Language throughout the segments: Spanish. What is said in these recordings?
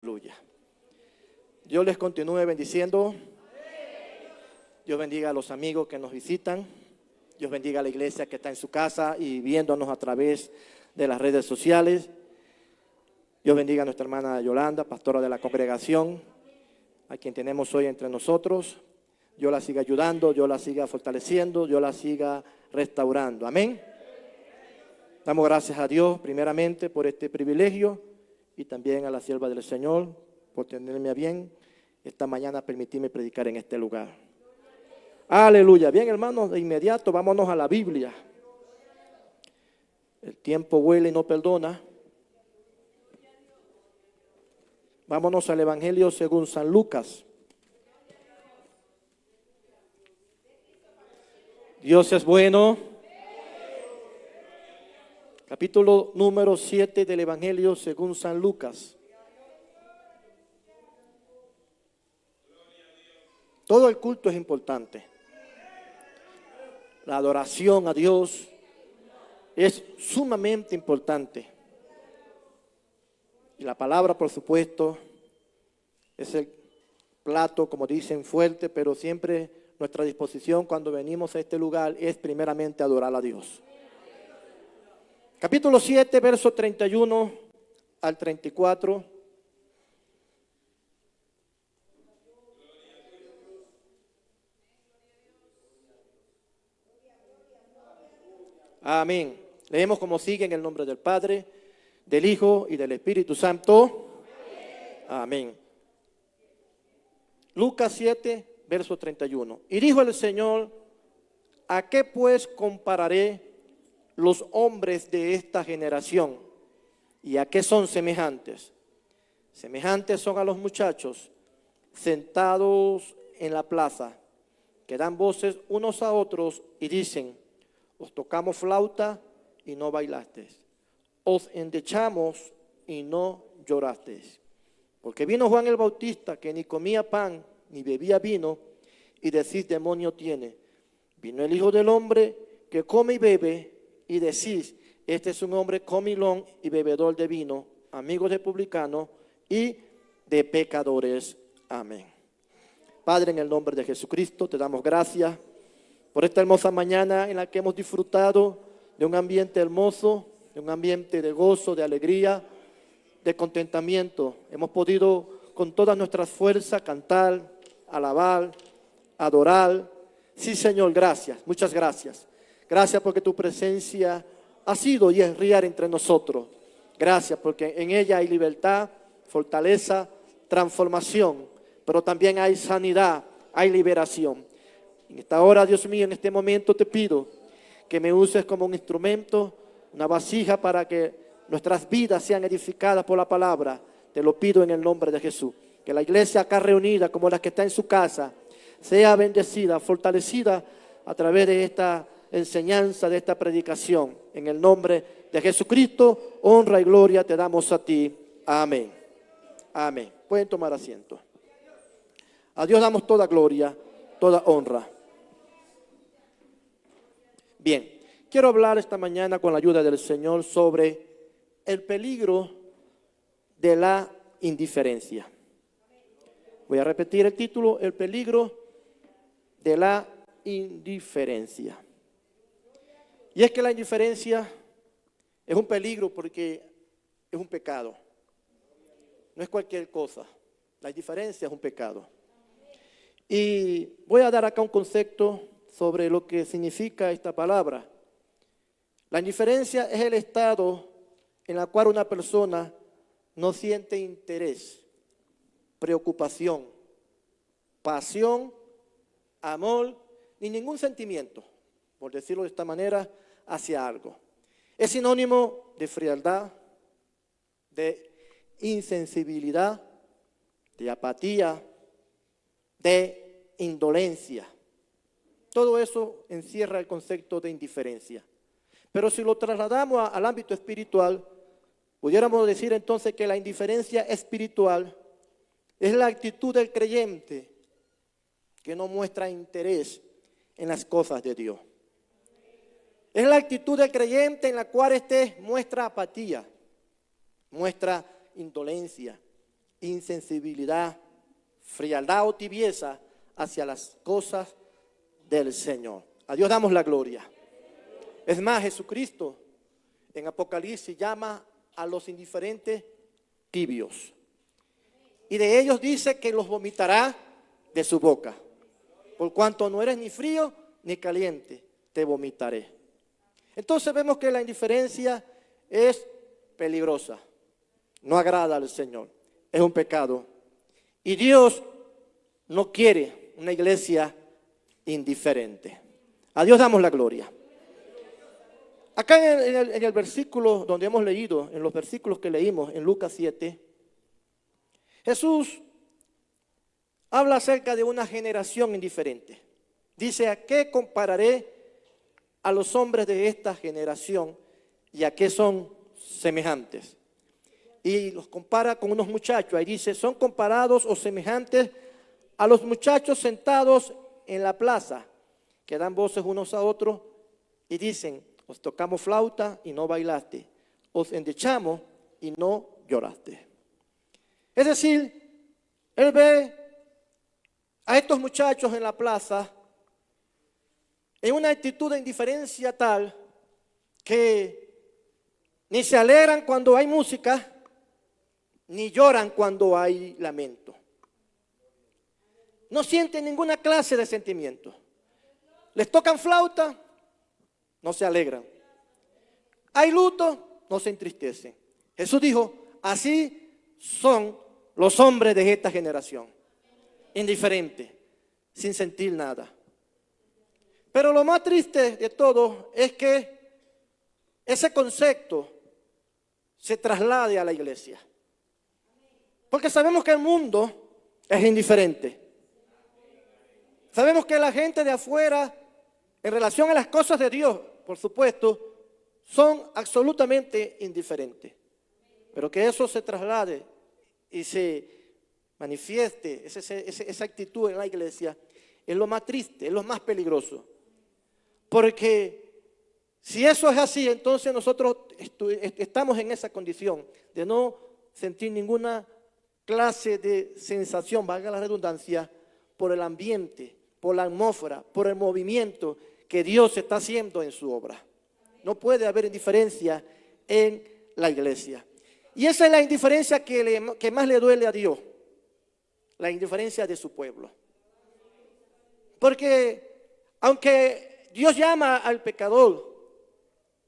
Aleluya. Dios les continúe bendiciendo. Dios bendiga a los amigos que nos visitan. Dios bendiga a la iglesia que está en su casa y viéndonos a través de las redes sociales. Dios bendiga a nuestra hermana Yolanda, pastora de la congregación, a quien tenemos hoy entre nosotros. Dios la siga ayudando, Dios la siga fortaleciendo, Dios la siga restaurando. Amén. Damos gracias a Dios primeramente por este privilegio y también a la sierva del Señor por tenerme a bien esta mañana permitirme predicar en este lugar. Aleluya. Bien, hermanos, de inmediato vámonos a la Biblia. El tiempo huele y no perdona. Vámonos al Evangelio según San Lucas. Dios es bueno. Capítulo número 7 del Evangelio según San Lucas. Todo el culto es importante. La adoración a Dios es sumamente importante. Y la palabra, por supuesto, es el plato, como dicen, fuerte, pero siempre nuestra disposición cuando venimos a este lugar es primeramente adorar a Dios. Capítulo 7, verso 31 al 34. Amén. Leemos como sigue en el nombre del Padre, del Hijo y del Espíritu Santo. Amén. Lucas 7, verso 31. Y dijo el Señor: ¿a qué pues compararé los hombres de esta generación? ¿Y a qué son semejantes? Semejantes son a los muchachos sentados en la plaza, que dan voces unos a otros y dicen: os tocamos flauta y no bailasteis, os endechamos y no llorasteis. Porque vino Juan el Bautista, que ni comía pan ni bebía vino, y decís: demonio tiene. Vino el Hijo del Hombre, que come y bebe, y decís: este es un hombre comilón y bebedor de vino, amigo de publicanos y de pecadores. Amén. Padre, en el nombre de Jesucristo, te damos gracias por esta hermosa mañana en la que hemos disfrutado de un ambiente hermoso, de un ambiente de gozo, de alegría, de contentamiento. Hemos podido con todas nuestras fuerzas cantar, alabar, adorar. Sí, Señor, gracias, muchas gracias. Gracias porque tu presencia ha sido y es real entre nosotros. Gracias porque en ella hay libertad, fortaleza, transformación, pero también hay sanidad, hay liberación. En esta hora, Dios mío, en este momento te pido que me uses como un instrumento, una vasija para que nuestras vidas sean edificadas por la palabra. Te lo pido en el nombre de Jesús. Que la iglesia acá reunida, como la que está en su casa, sea bendecida, fortalecida a través de esta enseñanza, de esta predicación. En el nombre de Jesucristo, honra y gloria te damos a ti. Amén. Amén. Pueden tomar asiento. A Dios damos toda gloria, toda honra. Bien, quiero hablar esta mañana con la ayuda del Señor sobre el peligro de la indiferencia. Voy a repetir el título: el peligro de la indiferencia. Y es que la indiferencia es un peligro porque es un pecado. No es cualquier cosa. La indiferencia es un pecado. Y voy a dar acá un concepto sobre lo que significa esta palabra. La indiferencia es el estado en el cual una persona no siente interés, preocupación, pasión, amor, ni ningún sentimiento, por decirlo de esta manera, hacia algo. Es sinónimo de frialdad, de insensibilidad, de apatía, de indolencia. Todo eso encierra el concepto de indiferencia. Pero si lo trasladamos al ámbito espiritual, pudiéramos decir entonces que la indiferencia espiritual es la actitud del creyente que no muestra interés en las cosas de Dios. Es la actitud del creyente en la cual muestra apatía, muestra indolencia, insensibilidad, frialdad o tibieza hacia las cosas del Señor. A Dios damos la gloria. Es más, Jesucristo en Apocalipsis llama a los indiferentes tibios. Y de ellos dice que los vomitará de su boca. Por cuanto no eres ni frío ni caliente, te vomitaré. Entonces vemos que la indiferencia es peligrosa. No agrada al Señor. Es un pecado. Y Dios no quiere una iglesia indiferente. A Dios damos la gloria. Acá en el versículo donde hemos leído, en los versículos que leímos en Lucas 7, Jesús habla acerca de una generación indiferente. Dice, ¿a qué compararé a los hombres de esta generación y a qué son semejantes? Y los compara con unos muchachos. Ahí dice, son comparados o semejantes a los muchachos sentados en la plaza, que dan voces unos a otros y dicen, os tocamos flauta y no bailaste, os endechamos y no lloraste. Es decir, él ve a estos muchachos en la plaza en una actitud de indiferencia tal que ni se alegran cuando hay música, ni lloran cuando hay lamento. No sienten ninguna clase de sentimiento. Les tocan flauta, no se alegran. Hay luto, no se entristecen. Jesús dijo, así son los hombres de esta generación. Indiferentes, sin sentir nada. Pero lo más triste de todo es que ese concepto se traslade a la iglesia. Porque sabemos que el mundo es indiferente. Sabemos que la gente de afuera, en relación a las cosas de Dios, por supuesto, son absolutamente indiferentes. Pero que eso se traslade y se manifieste, esa actitud en la iglesia, es lo más triste, es lo más peligroso. Porque si eso es así, entonces nosotros estamos en esa condición de no sentir ninguna clase de sensación, valga la redundancia, por el ambiente, por la atmósfera, por el movimiento que Dios está haciendo en su obra. No puede haber indiferencia en la iglesia. Y esa es la indiferencia que más le duele a Dios, la indiferencia de su pueblo. Porque aunque Dios llama al pecador,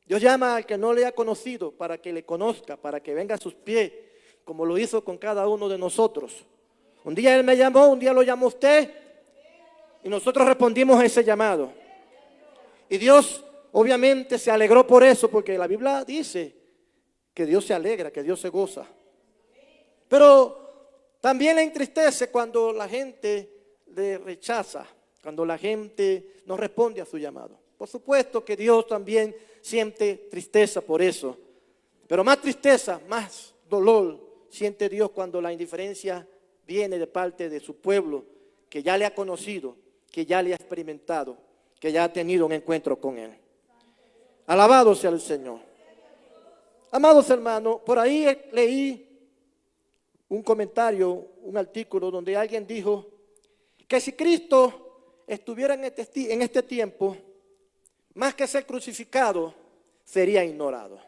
Dios llama al que no le ha conocido para que le conozca, para que venga a sus pies, como lo hizo con cada uno de nosotros. Un día Él me llamó, un día lo llamó usted, y nosotros respondimos a ese llamado. Y Dios obviamente se alegró por eso, porque la Biblia dice que Dios se alegra, que Dios se goza. Pero también le entristece cuando la gente le rechaza, cuando la gente no responde a su llamado. Por supuesto que Dios también siente tristeza por eso. Pero más tristeza, más dolor siente Dios cuando la indiferencia viene de parte de su pueblo, que ya le ha conocido, que ya le ha experimentado, que ya ha tenido un encuentro con Él. Alabado sea el Señor. Amados hermanos, por ahí leí un comentario, un artículo donde alguien dijo que si Cristo estuviera en este tiempo, más que ser crucificado, sería ignorado.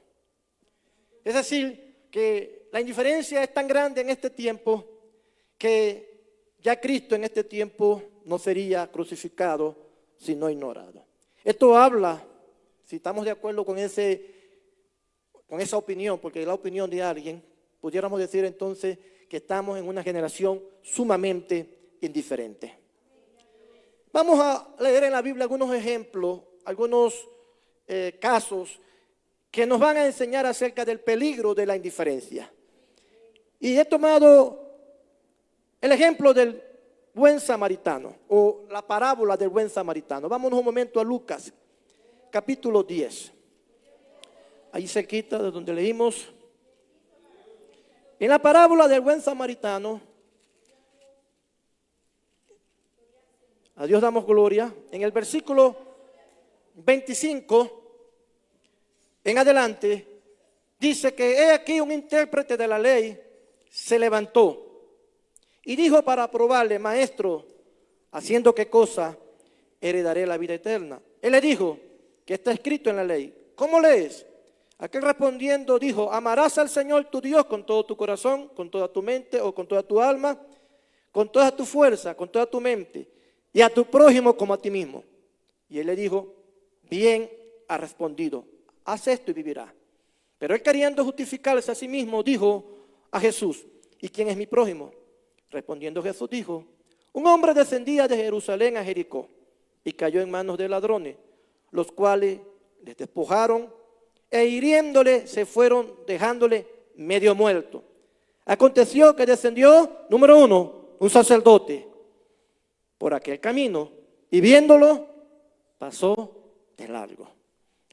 Es decir, que la indiferencia es tan grande en este tiempo que ya Cristo en este tiempo no sería crucificado, sino ignorado. Esto habla, si estamos de acuerdo con esa opinión, porque es la opinión de alguien, pudiéramos decir entonces que estamos en una generación sumamente indiferente. Vamos a leer en la Biblia algunos ejemplos, algunos casos que nos van a enseñar acerca del peligro de la indiferencia. Y he tomado el ejemplo del buen samaritano o la parábola del buen samaritano. Vámonos un momento a Lucas, capítulo 10. Ahí cerquita de donde leímos. En la parábola del buen samaritano, a Dios damos gloria. En el versículo 25 en adelante, dice que he aquí un intérprete de la ley se levantó Y dijo para probarle: Maestro, ¿haciendo qué cosa heredaré la vida eterna? Él le dijo: ¿qué está escrito en la ley? ¿Cómo lees? Aquel respondiendo dijo: amarás al Señor tu Dios con todo tu corazón, con toda tu mente o con toda tu alma, con toda tu fuerza, con toda tu mente, y a tu prójimo como a ti mismo. Y él le dijo: bien ha respondido, haz esto y vivirás. Pero él, queriendo justificarse a sí mismo, dijo a Jesús: ¿y quién es mi prójimo? Respondiendo Jesús dijo: un hombre descendía de Jerusalén a Jericó y cayó en manos de ladrones, los cuales les despojaron e hiriéndole se fueron, dejándole medio muerto. Aconteció que descendió, número 1, un sacerdote por aquel camino y viéndolo pasó de largo.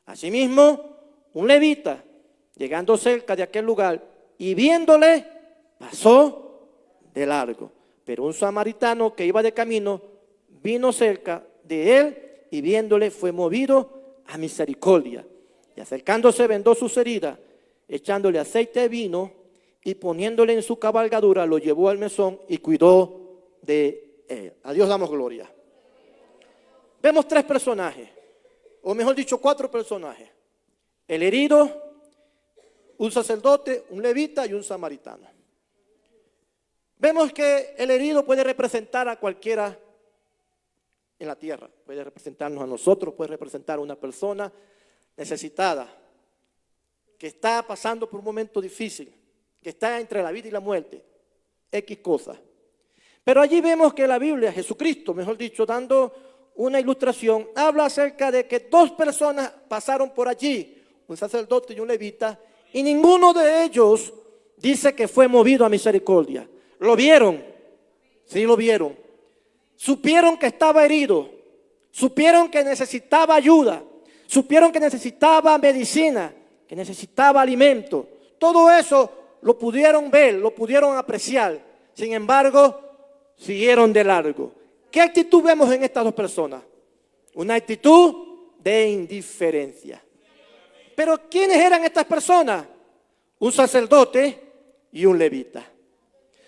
Asimismo, un levita, llegando cerca de aquel lugar y viéndole, pasó de largo. Pero un samaritano que iba de camino vino cerca de él y viéndole fue movido a misericordia. Y acercándose vendó sus heridas, echándole aceite de vino y poniéndole en su cabalgadura, lo llevó al mesón y cuidó de él. A Dios damos gloria. Vemos 3 personajes, o mejor dicho 4 personajes: el herido, un sacerdote, un levita y un samaritano. Vemos que el herido puede representar a cualquiera en la tierra, puede representarnos a nosotros, puede representar a una persona necesitada, que está pasando por un momento difícil, que está entre la vida y la muerte, X cosas. Pero allí vemos que la Biblia, Jesucristo, mejor dicho, dando una ilustración, habla acerca de que 2 personas pasaron por allí, un sacerdote y un levita, y ninguno de ellos dice que fue movido a misericordia. ¿Lo vieron? Sí, lo vieron. Supieron que estaba herido, supieron que necesitaba ayuda, supieron que necesitaba medicina, que necesitaba alimento. Todo eso lo pudieron ver, lo pudieron apreciar. Sin embargo, siguieron de largo. ¿Qué actitud vemos en estas 2 personas? Una actitud de indiferencia. Pero ¿quiénes eran estas personas? Un sacerdote y un levita.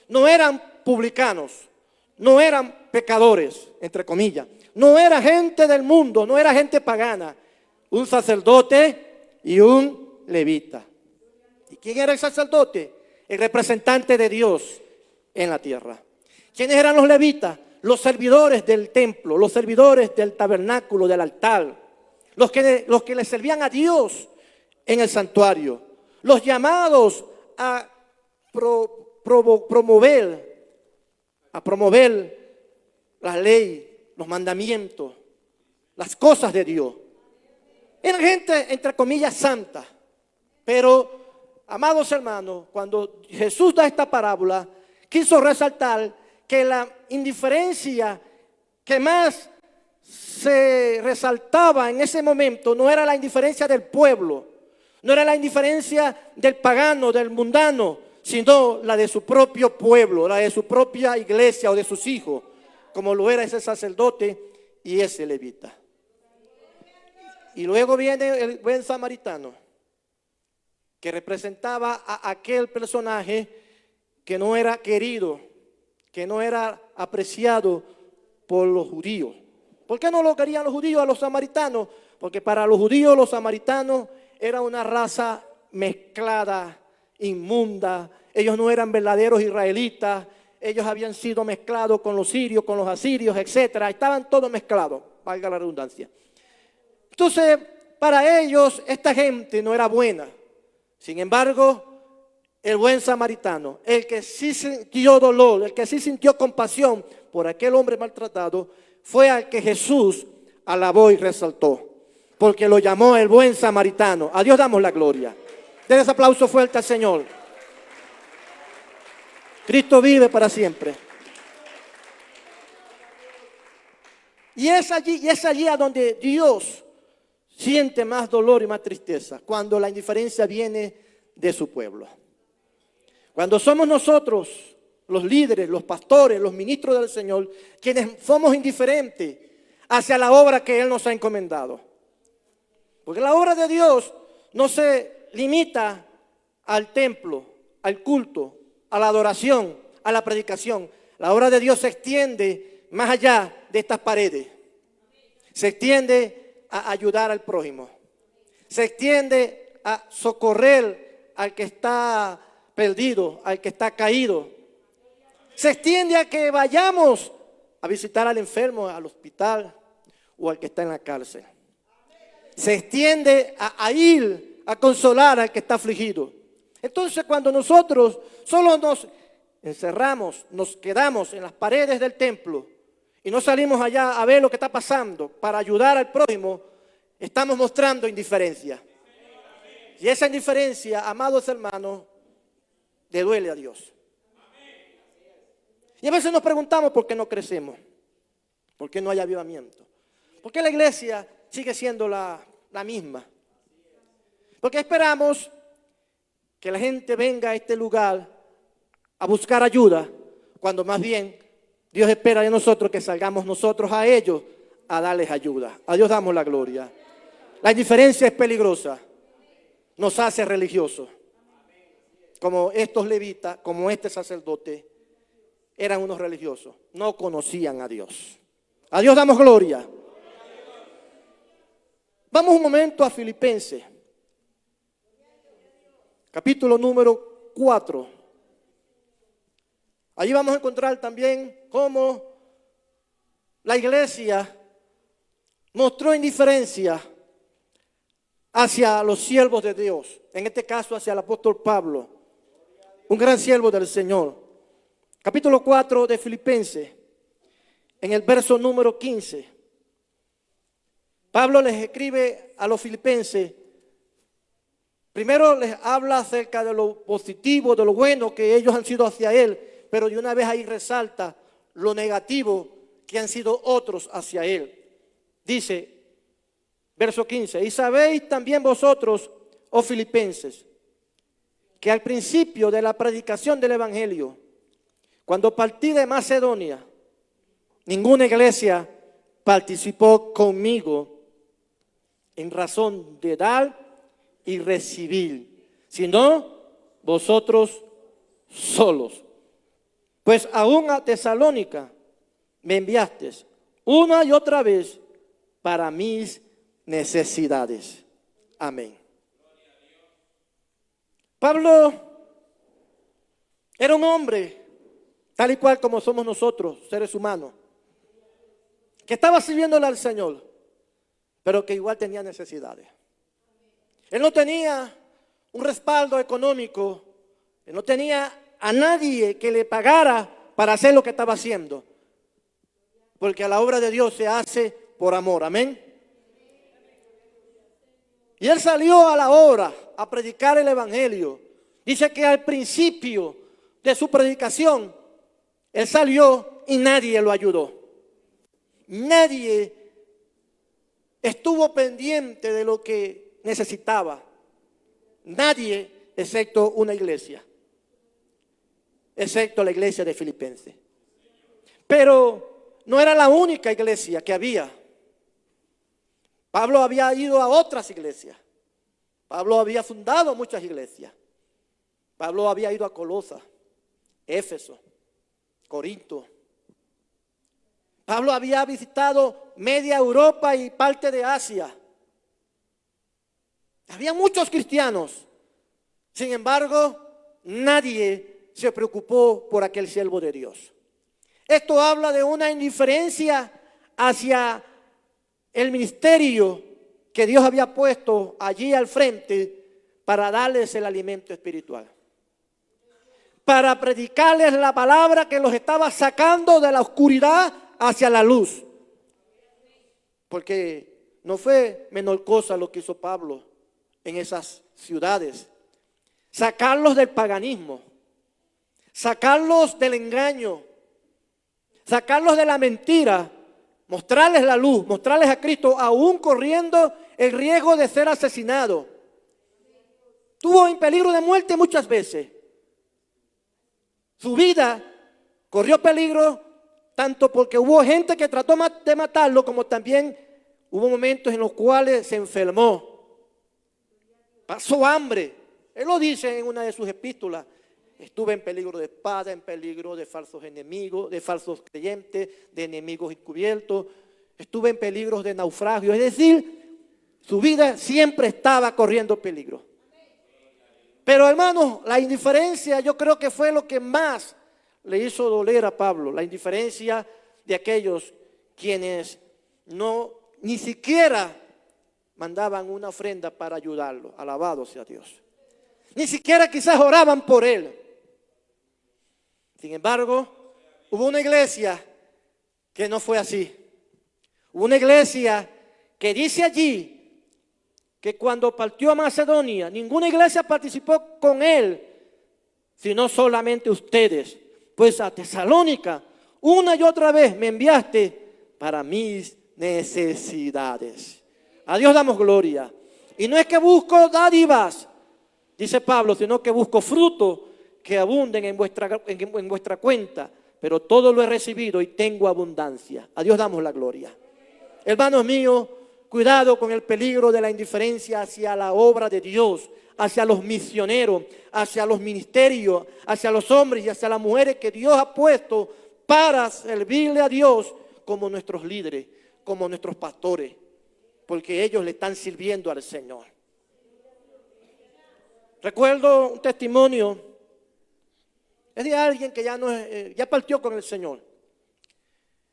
No eran publicanos, no eran pecadores, entre comillas. No era gente del mundo, no era gente pagana. Un sacerdote y un levita. ¿Y quién era el sacerdote? El representante de Dios en la tierra. ¿Quiénes eran los levitas? Los servidores del templo, los servidores del tabernáculo, del altar. Los que le servían a Dios en el santuario. Los llamados a promover la ley, los mandamientos, las cosas de Dios. Eran gente, entre comillas, santa. Pero, amados hermanos, cuando Jesús da esta parábola, quiso resaltar que la indiferencia que más se resaltaba en ese momento no era la indiferencia del pueblo, no era la indiferencia del pagano, del mundano, sino la de su propio pueblo, la de su propia iglesia o de sus hijos, como lo era ese sacerdote y ese levita. Y luego viene el buen samaritano, que representaba a aquel personaje que no era querido, que no era apreciado por los judíos. ¿Por qué no lo querían los judíos a los samaritanos? Porque para los judíos los samaritanos era una raza mezclada, inmunda. Ellos no eran verdaderos israelitas. Ellos habían sido mezclados con los sirios, con los asirios, etcétera. Estaban todos mezclados, valga la redundancia. Entonces, para ellos esta gente no era buena. Sin embargo, el buen samaritano, el que sí sintió dolor, el que sí sintió compasión por aquel hombre maltratado, fue al que Jesús alabó y resaltó, porque lo llamó el buen samaritano. A Dios damos la gloria. Denle ese aplauso fuerte al Señor. Cristo vive para siempre. Y es allí a donde Dios siente más dolor y más tristeza, cuando la indiferencia viene de su pueblo. Cuando somos nosotros, los líderes, los pastores, los ministros del Señor, quienes somos indiferentes hacia la obra que Él nos ha encomendado. Porque la obra de Dios no se limita al templo, al culto, a la adoración, a la predicación. La obra de Dios se extiende más allá de estas paredes. Se extiende a ayudar al prójimo. Se extiende a socorrer al que está perdido, al que está caído. Se extiende a que vayamos a visitar al enfermo al hospital o al que está en la cárcel. Se extiende a ir a consolar al que está afligido. Entonces, cuando nosotros solo nos encerramos, nos quedamos en las paredes del templo y no salimos allá a ver lo que está pasando para ayudar al prójimo, estamos mostrando indiferencia. Y esa indiferencia, amados hermanos, le duele a Dios. Y a veces nos preguntamos por qué no crecemos, por qué no hay avivamiento, por qué la iglesia sigue siendo la misma. Porque esperamos que la gente venga a este lugar a buscar ayuda, cuando más bien Dios espera de nosotros que salgamos nosotros a ellos a darles ayuda. A Dios damos la gloria. La indiferencia es peligrosa, nos hace religiosos. Como estos levitas, como este sacerdote, eran unos religiosos, no conocían a Dios. A Dios damos gloria. Vamos un momento a Filipenses, capítulo número 4. Allí vamos a encontrar también cómo la iglesia mostró indiferencia hacia los siervos de Dios, en este caso hacia el apóstol Pablo, un gran siervo del Señor. Capítulo 4 de Filipenses, en el verso número 15. Pablo les escribe a los filipenses. Primero les habla acerca de lo positivo, de lo bueno que ellos han sido hacia él, pero de una vez ahí resalta lo negativo que han sido otros hacia él. Dice, verso 15, y sabéis también vosotros, oh filipenses, que al principio de la predicación del evangelio, cuando partí de Macedonia, ninguna iglesia participó conmigo en razón de dar y recibir, sino vosotros solos. Pues aún a Tesalónica me enviasteis una y otra vez para mis necesidades. Amén. Pablo era un hombre tal y cual como somos nosotros, seres humanos, que estaba sirviéndole al Señor, pero que igual tenía necesidades. Él no tenía un respaldo económico, él no tenía a nadie que le pagara para hacer lo que estaba haciendo, porque la obra de Dios se hace por amor, amén. Y él salió a la obra a predicar el evangelio. Dice que al principio de su predicación, él salió y nadie lo ayudó. Nadie estuvo pendiente de lo que necesitaba. Nadie, excepto una iglesia. Excepto la iglesia de Filipenses. Pero no era la única iglesia que había. Pablo había ido a otras iglesias. Pablo había fundado muchas iglesias. Pablo había ido a Colosas, Éfeso, Corinto. Pablo había visitado media Europa y parte de Asia. Había muchos cristianos. Sin embargo, nadie se preocupó por aquel siervo de Dios. Esto habla de una indiferencia hacia el ministerio que Dios había puesto allí al frente para darles el alimento espiritual. Para predicarles la palabra que los estaba sacando de la oscuridad hacia la luz. Porque no fue menor cosa lo que hizo Pablo en esas ciudades. Sacarlos del paganismo, sacarlos del engaño, sacarlos de la mentira, mostrarles la luz, mostrarles a Cristo, aún corriendo el riesgo de ser asesinado. Estuvo en peligro de muerte muchas veces. Su vida corrió peligro tanto porque hubo gente que trató de matarlo, como también hubo momentos en los cuales se enfermó. Pasó hambre. Él lo dice en una de sus epístolas. Estuve en peligro de espada, en peligro de falsos enemigos, de falsos creyentes, de enemigos encubiertos. Estuve en peligro de naufragio. Es decir, su vida siempre estaba corriendo peligro. Pero hermanos, la indiferencia yo creo que fue lo que más le hizo doler a Pablo. La indiferencia de aquellos quienes ni siquiera mandaban una ofrenda para ayudarlo. Alabado sea Dios. Ni siquiera quizás oraban por él. Sin embargo, hubo una iglesia que no fue así. Hubo una iglesia que dice allí que cuando partió a Macedonia, ninguna iglesia participó con él, sino solamente ustedes. Pues a Tesalónica, una y otra vez me enviaste para mis necesidades. A Dios damos gloria. Y no es que busco dádivas, dice Pablo, sino que busco fruto que abunden en vuestra cuenta. Pero todo lo he recibido y tengo abundancia. A Dios damos la gloria. Hermanos míos, cuidado con el peligro de la indiferencia hacia la obra de Dios, hacia los misioneros, hacia los ministerios, hacia los hombres y hacia las mujeres que Dios ha puesto para servirle a Dios como nuestros líderes, como nuestros pastores, porque ellos le están sirviendo al Señor. Recuerdo un testimonio, es de alguien que ya partió con el Señor.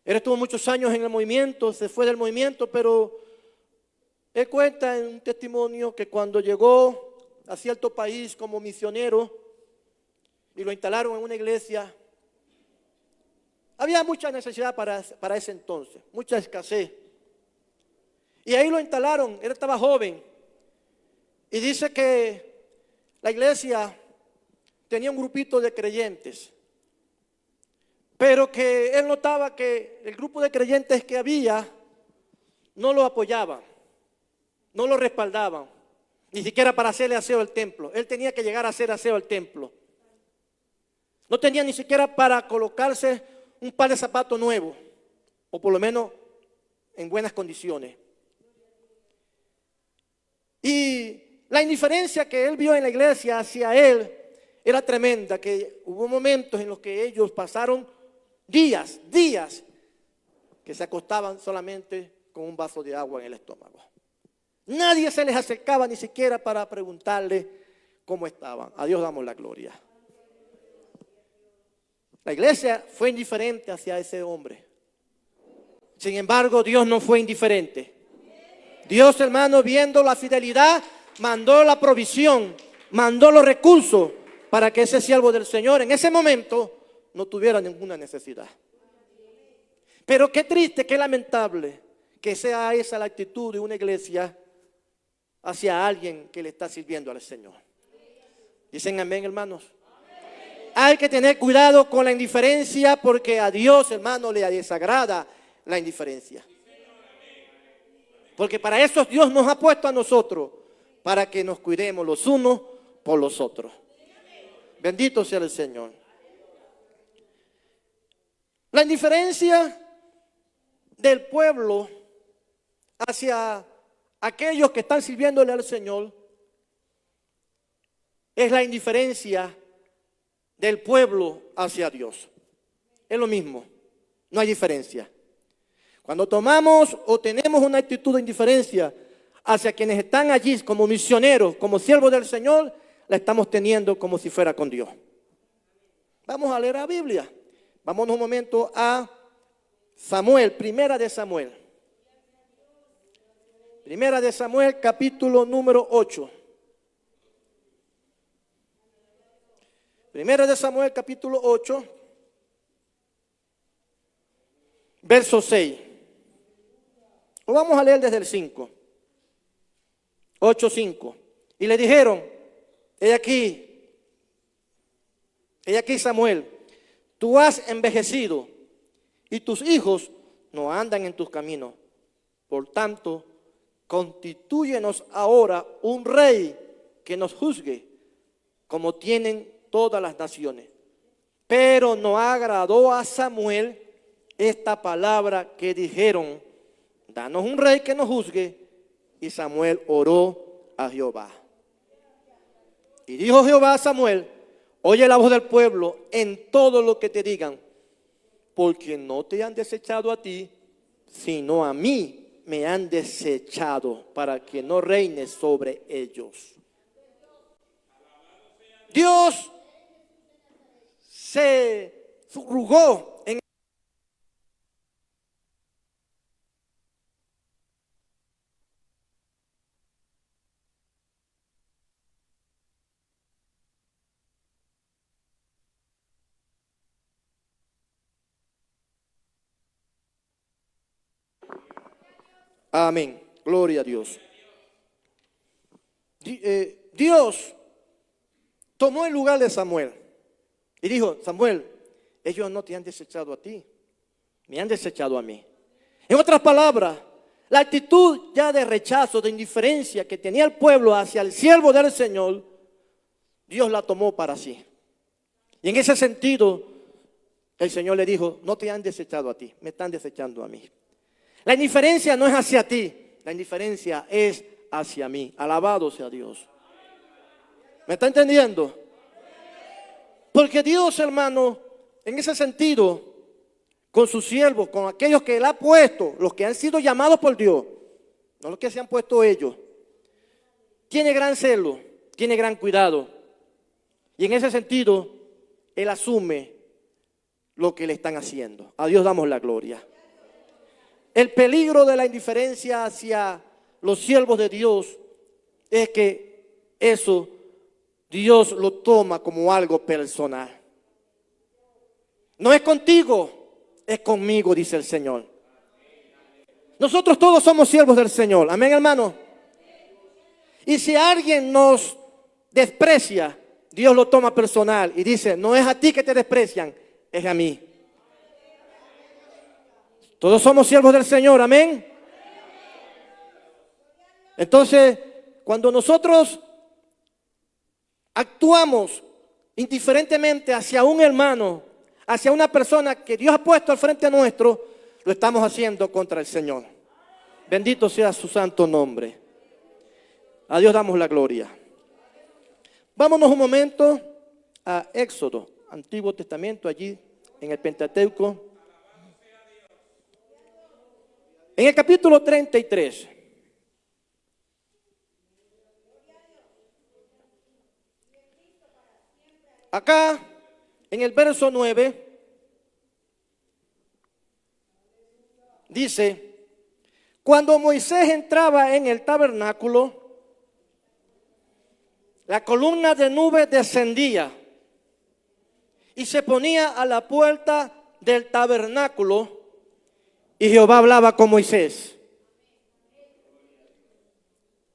Él estuvo muchos años en el movimiento, se fue del movimiento, pero él cuenta en un testimonio que cuando llegó a cierto país como misionero y lo instalaron en una iglesia, había mucha necesidad para ese entonces, mucha escasez. Y ahí lo instalaron, él estaba joven. Y dice que la iglesia tenía un grupito de creyentes, pero que él notaba que el grupo de creyentes que había no lo apoyaban, no lo respaldaban, ni siquiera para hacerle aseo al templo. Él tenía que llegar a hacer aseo al templo. No tenía ni siquiera para colocarse un par de zapatos nuevos, o por lo menos en buenas condiciones. Y la indiferencia que él vio en la iglesia hacia él era tremenda, que hubo momentos en los que ellos pasaron días que se acostaban solamente con un vaso de agua en el estómago. Nadie se les acercaba ni siquiera para preguntarle cómo estaban. A Dios damos la gloria. La iglesia fue indiferente hacia ese hombre. Sin embargo, Dios no fue indiferente. Dios, hermano, viendo la fidelidad, mandó la provisión, mandó los recursos para que ese siervo del Señor en ese momento no tuviera ninguna necesidad. Pero qué triste, qué lamentable que sea esa la actitud de una iglesia hacia alguien que le está sirviendo al Señor. Dicen amén, hermanos. Hay que tener cuidado con la indiferencia, porque a Dios, hermano, le desagrada la indiferencia. Porque para eso Dios nos ha puesto a nosotros, para que nos cuidemos los unos por los otros. Bendito sea el Señor. La indiferencia del pueblo hacia aquellos que están sirviéndole al Señor es la indiferencia del pueblo hacia Dios. Es lo mismo, no hay diferencia. Cuando tomamos o tenemos una actitud de indiferencia hacia quienes están allí como misioneros, como siervos del Señor, la estamos teniendo como si fuera con Dios. Vamos a leer la Biblia. Vamos un momento a Samuel, Primera de Samuel. Primera de Samuel, capítulo número 8. Primera de Samuel, capítulo 8, verso 6. Lo vamos a leer desde el 5. 8:5. Y le dijeron, he aquí Samuel, tú has envejecido y tus hijos no andan en tus caminos. Por tanto, constitúyenos ahora un rey que nos juzgue, como tienen todas las naciones. Pero no agradó a Samuel esta palabra que dijeron, danos un rey que nos juzgue. Y Samuel oró a Jehová. Y dijo Jehová a Samuel, Oye la voz del pueblo en todo lo que te digan, porque no te han desechado a ti, sino a mí me han desechado para que no reines sobre ellos. Dios se subrugó en... Amén. Gloria a Dios. Dios tomó el lugar de Samuel y dijo: Samuel, ellos no te han desechado a ti, me han desechado a mí. En otras palabras, la actitud ya de rechazo, de indiferencia que tenía el pueblo hacia el siervo del Señor, Dios la tomó para sí. Y en ese sentido, el Señor le dijo: no te han desechado a ti, me están desechando a mí. La indiferencia no es hacia ti, la indiferencia es hacia mí. Alabado sea Dios. ¿Me está entendiendo? Porque Dios, hermano, en ese sentido, con sus siervos, con aquellos que Él ha puesto, los que han sido llamados por Dios, no los que se han puesto ellos, tiene gran celo, tiene gran cuidado. Y en ese sentido, Él asume lo que le están haciendo. A Dios damos la gloria. El peligro de la indiferencia hacia los siervos de Dios es que eso Dios lo toma como algo personal. No es contigo, es conmigo, dice el Señor. Nosotros todos somos siervos del Señor. Amén, hermano. Y si alguien nos desprecia, Dios lo toma personal y dice: no es a ti que te desprecian, es a mí. Todos somos siervos del Señor, amén. Entonces, cuando nosotros actuamos indiferentemente hacia un hermano, hacia una persona que Dios ha puesto al frente nuestro, lo estamos haciendo contra el Señor. Bendito sea su santo nombre. A Dios damos la gloria. Vámonos un momento a Éxodo, Antiguo Testamento, allí en el Pentateuco. En el capítulo 33. Acá, en el verso 9, dice: cuando Moisés entraba en el tabernáculo, la columna de nube descendía y se ponía a la puerta del tabernáculo, y Jehová hablaba con Moisés.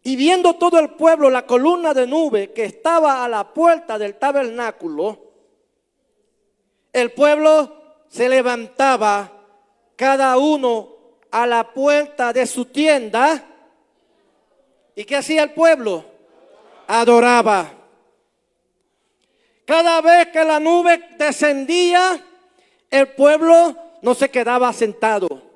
Y viendo todo el pueblo la columna de nube que estaba a la puerta del tabernáculo, el pueblo se levantaba cada uno a la puerta de su tienda. ¿Y qué hacía el pueblo? Adoraba. Cada vez que la nube descendía, el pueblo no se quedaba sentado.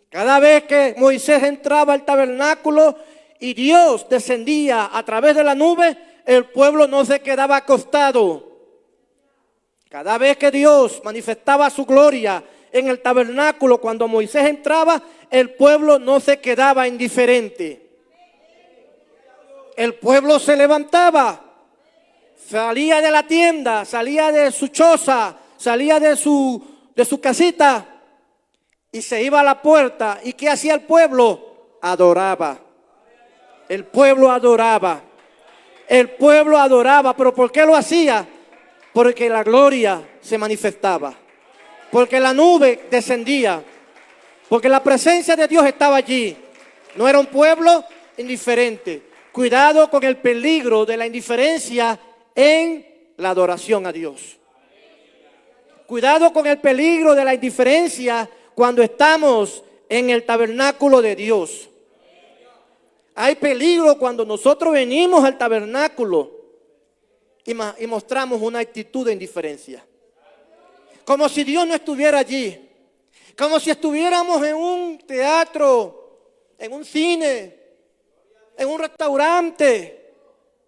Cada vez que Moisés entraba al tabernáculo y Dios descendía a través de la nube, el pueblo no se quedaba acostado. Cada vez que Dios manifestaba su gloria en el tabernáculo, cuando Moisés entraba, el pueblo no se quedaba indiferente. El pueblo se levantaba, salía de la tienda, salía de su choza, salía de su casita y se iba a la puerta. ¿Y qué hacía el pueblo? Adoraba. El pueblo adoraba. El pueblo adoraba. ¿Pero por qué lo hacía? Porque la gloria se manifestaba. Porque la nube descendía. Porque la presencia de Dios estaba allí. No era un pueblo indiferente. Cuidado con el peligro de la indiferencia en la adoración a Dios. Cuidado con el peligro de la indiferencia cuando estamos en el tabernáculo de Dios. Hay peligro cuando nosotros venimos al tabernáculo y mostramos una actitud de indiferencia. Como si Dios no estuviera allí. Como si estuviéramos en un teatro, en un cine, en un restaurante.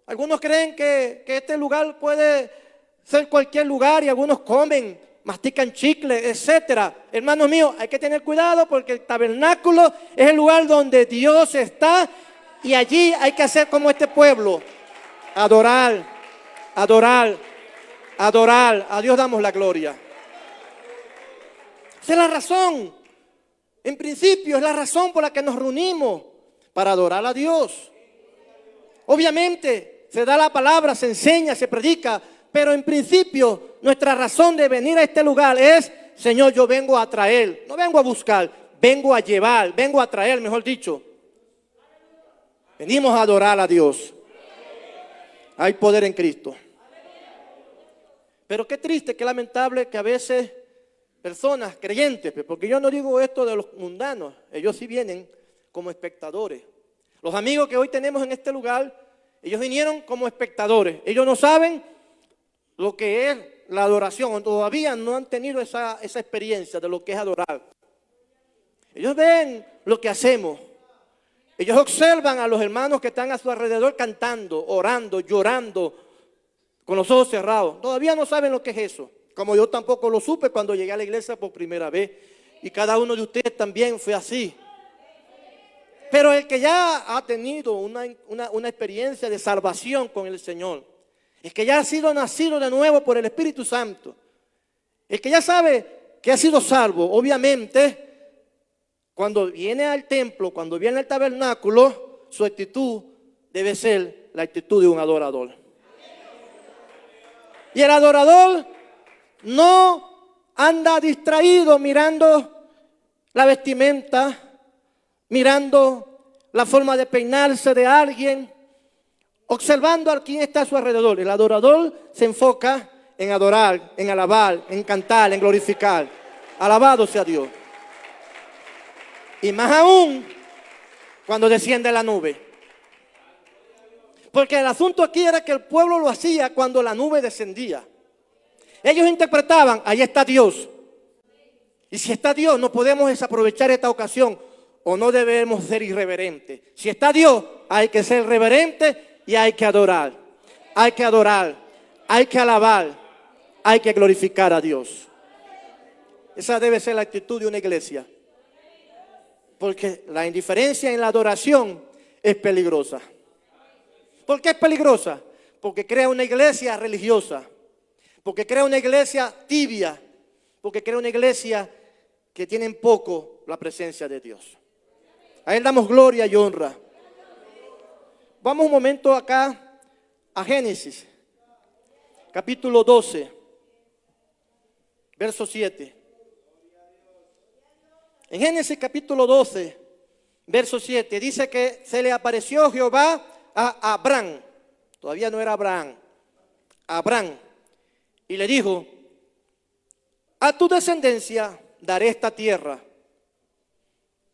Algunos creen que este lugar puede ser cualquier lugar y algunos comen, mastican chicle, etcétera. Hermanos míos, hay que tener cuidado porque el tabernáculo es el lugar donde Dios está y allí hay que hacer como este pueblo. Adorar, adorar, adorar. A Dios damos la gloria. Esa es la razón. En principio es la razón por la que nos reunimos, para adorar a Dios. Obviamente se da la palabra, se enseña, se predica, pero en principio nuestra razón de venir a este lugar es: Señor, yo vengo a traer, no vengo a buscar, vengo a llevar, vengo a traer, mejor dicho. Venimos a adorar a Dios. Hay poder en Cristo. Pero qué triste, qué lamentable que a veces personas creyentes, porque yo no digo esto de los mundanos, ellos sí vienen como espectadores. Los amigos que hoy tenemos en este lugar, ellos vinieron como espectadores. Ellos no saben lo que es la adoración, todavía no han tenido esa experiencia de lo que es adorar. Ellos ven lo que hacemos. Ellos observan a los hermanos que están a su alrededor cantando, orando, llorando, con los ojos cerrados. Todavía no saben lo que es eso. Como yo tampoco lo supe cuando llegué a la iglesia por primera vez. Y cada uno de ustedes también fue así. Pero el que ya ha tenido una experiencia de salvación con el Señor, el que ya ha sido nacido de nuevo por el Espíritu Santo, el que ya sabe que ha sido salvo, obviamente, cuando viene al templo, cuando viene al tabernáculo, su actitud debe ser la actitud de un adorador. Y el adorador no anda distraído mirando la vestimenta, mirando la forma de peinarse de alguien, observando a quién está a su alrededor. El adorador se enfoca en adorar, en alabar, en cantar, en glorificar. Alabado sea Dios. Y más aún cuando desciende la nube. Porque el asunto aquí era que el pueblo lo hacía cuando la nube descendía. Ellos interpretaban: ahí está Dios. Y si está Dios, no podemos desaprovechar esta ocasión, o no debemos ser irreverentes. Si está Dios, hay que ser reverente y hay que adorar. Hay que adorar, hay que alabar, hay que glorificar a Dios. Esa debe ser la actitud de una iglesia. Porque la indiferencia en la adoración es peligrosa. ¿Por qué es peligrosa? Porque crea una iglesia religiosa. Porque crea una iglesia tibia. Porque crea una iglesia que tiene en poco la presencia de Dios. A Él damos gloria y honra. Vamos un momento acá a Génesis, capítulo 12, verso 7. En Génesis capítulo 12, verso 7, dice que se le apareció Jehová a Abraham. Todavía no era Abraham. Abraham. Y le dijo: a tu descendencia daré esta tierra.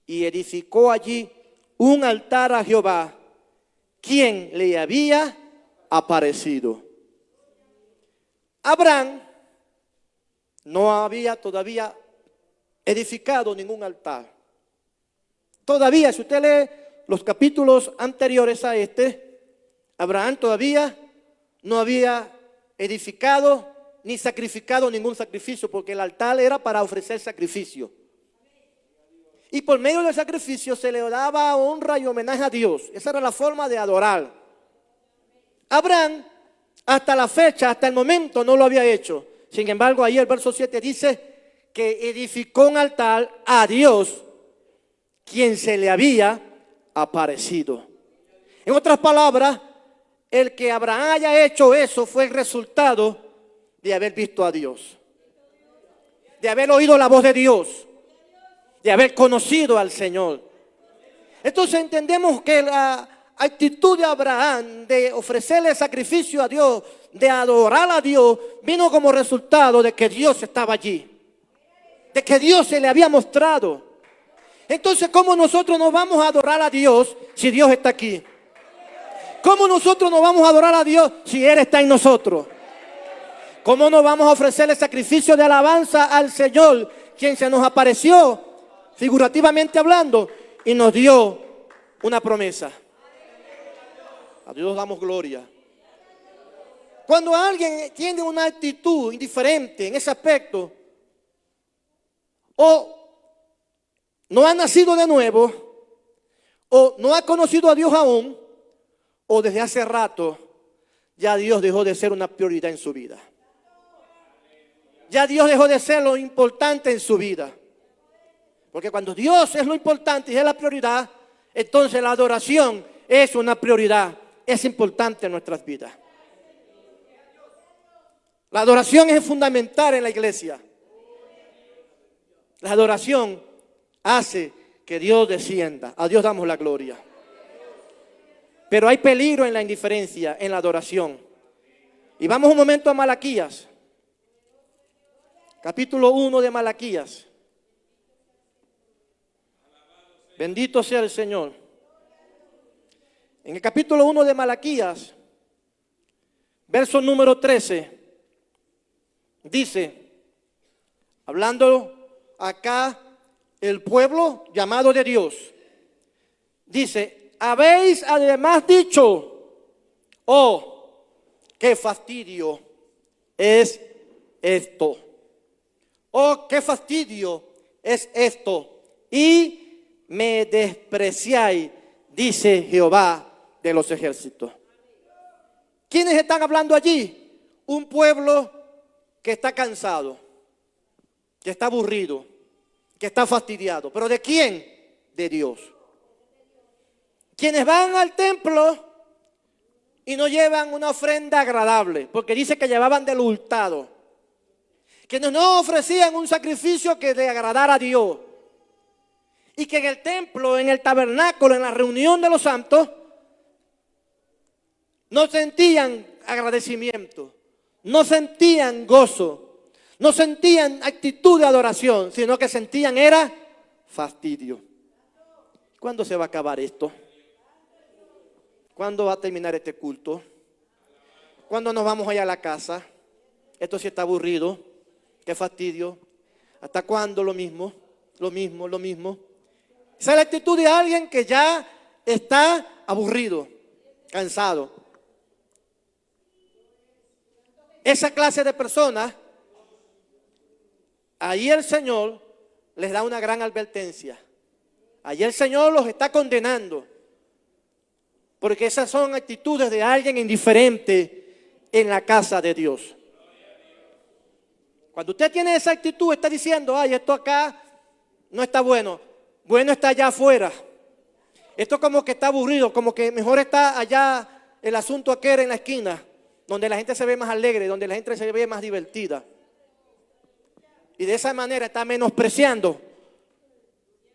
Y edificó allí un altar a Jehová, quien le había aparecido. Abraham no había todavía edificado ningún altar. Todavía, si usted lee los capítulos anteriores a este, Abraham todavía no había edificado ni sacrificado ningún sacrificio, porque el altar era para ofrecer sacrificio. Y por medio del sacrificio se le daba honra y homenaje a Dios. Esa era la forma de adorar. Abraham, hasta la fecha, hasta el momento, no lo había hecho. Sin embargo, ahí el verso 7 dice que edificó un altar a Dios, quien se le había aparecido. En otras palabras, el que Abraham haya hecho eso fue el resultado de haber visto a Dios, de haber oído la voz de Dios, de haber conocido al Señor. Entonces entendemos que la actitud de Abraham de ofrecerle sacrificio a Dios, de adorar a Dios, vino como resultado de que Dios estaba allí, de que Dios se le había mostrado. Entonces, ¿cómo nosotros nos vamos a adorar a Dios si Dios está aquí? ¿Cómo nosotros nos vamos a adorar a Dios si Él está en nosotros? ¿Cómo nos vamos a ofrecerle sacrificio de alabanza al Señor, quien se nos apareció, figurativamente hablando, y nos dio una promesa? A Dios damos gloria. Cuando alguien tiene una actitud indiferente en ese aspecto, o no ha nacido de nuevo, o no ha conocido a Dios aún, o desde hace rato ya Dios dejó de ser una prioridad en su vida. Ya Dios dejó de ser lo importante en su vida. Porque cuando Dios es lo importante y es la prioridad, entonces la adoración es una prioridad, es importante en nuestras vidas. La adoración es fundamental en la iglesia. La adoración hace que Dios descienda. A Dios damos la gloria. Pero hay peligro en la indiferencia, en la adoración. Y vamos un momento a Malaquías. Capítulo 1 de Malaquías. Bendito sea el Señor. En el capítulo 1 de Malaquías, verso número 13, dice, hablando acá el pueblo llamado de Dios, dice, habéis además dicho, oh, qué fastidio es esto. Oh, qué fastidio es esto. Y me despreciáis, dice Jehová de los ejércitos. ¿Quiénes están hablando allí? Un pueblo que está cansado, que está aburrido, que está fastidiado. ¿Pero de quién? De Dios. Quienes van al templo y no llevan una ofrenda agradable, porque dice que llevaban del hurtado. Quienes no ofrecían un sacrificio que le agradara a Dios. Y que en el templo, en el tabernáculo, en la reunión de los santos, no sentían agradecimiento, no sentían gozo, no sentían actitud de adoración, sino que sentían era fastidio. ¿Cuándo se va a acabar esto? ¿Cuándo va a terminar este culto? ¿Cuándo nos vamos allá a la casa? Esto sí está aburrido, qué fastidio. ¿Hasta cuándo lo mismo? Lo mismo, lo mismo. Esa es la actitud de alguien que ya está aburrido, cansado. Esa clase de personas, ahí el Señor les da una gran advertencia. Ahí el Señor los está condenando. Porque esas son actitudes de alguien indiferente en la casa de Dios. Cuando usted tiene esa actitud, está diciendo, ay, esto acá no está bueno. Bueno está allá afuera. Esto como que está aburrido, como que mejor está allá el asunto aquel en la esquina, donde la gente se ve más alegre, donde la gente se ve más divertida. Y de esa manera está menospreciando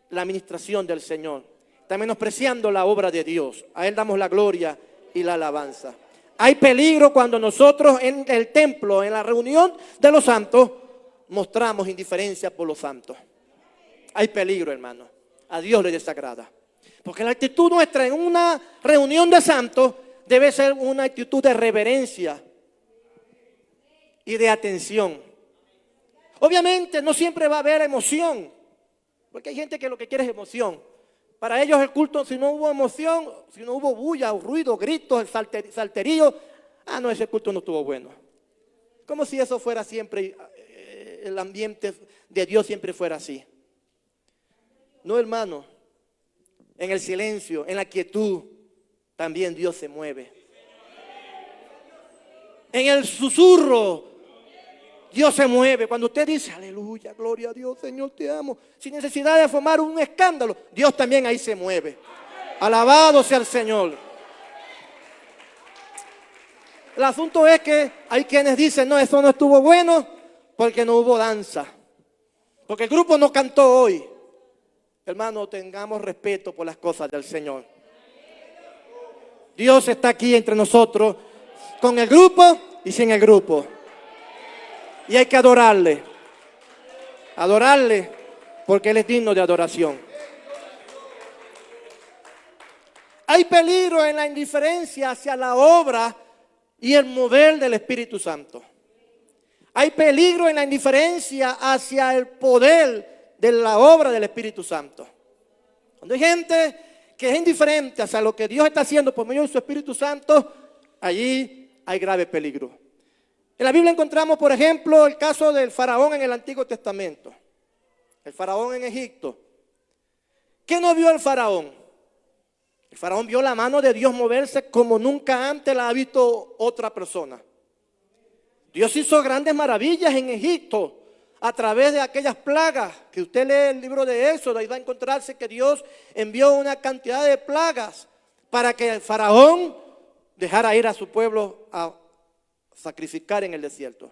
la administración del Señor. Está menospreciando la obra de Dios. A Él damos la gloria y la alabanza. Hay peligro cuando nosotros en el templo, en la reunión de los santos, mostramos indiferencia por los santos. Hay peligro, hermano. A Dios le desagrada. Porque la actitud nuestra en una reunión de santos debe ser una actitud de reverencia y de atención. Obviamente no siempre va a haber emoción, porque hay gente que lo que quiere es emoción. Para ellos el culto, si no hubo emoción, si no hubo bulla, ruido, gritos, salterío, no, ese culto no estuvo bueno. Como si eso fuera siempre, el ambiente de Dios siempre fuera así. No, hermano, en el silencio, en la quietud, también Dios se mueve. En el susurro, Dios se mueve. Cuando usted dice, aleluya, gloria a Dios, Señor, te amo, sin necesidad de formar un escándalo, Dios también ahí se mueve. Alabado sea el Señor. El asunto es que hay quienes dicen, no, eso no estuvo bueno porque no hubo danza. Porque el grupo no cantó hoy. Hermano, tengamos respeto por las cosas del Señor. Dios está aquí entre nosotros, con el grupo y sin el grupo. Y hay que adorarle. Adorarle porque Él es digno de adoración. Hay peligro en la indiferencia hacia la obra y el mover del Espíritu Santo. Hay peligro en la indiferencia hacia el poder de la obra del Espíritu Santo. Cuando hay gente que es indiferente hacia lo que Dios está haciendo por medio de su Espíritu Santo, allí hay grave peligro. En la Biblia encontramos, por ejemplo, el caso del faraón en el Antiguo Testamento. El faraón en Egipto. ¿Qué no vio el faraón? El faraón vio la mano de Dios moverse como nunca antes la ha visto otra persona. Dios hizo grandes maravillas en Egipto a través de aquellas plagas que usted lee el libro de Éxodo. Ahí va a encontrarse que Dios envió una cantidad de plagas para que el faraón dejara ir a su pueblo a sacrificar en el desierto.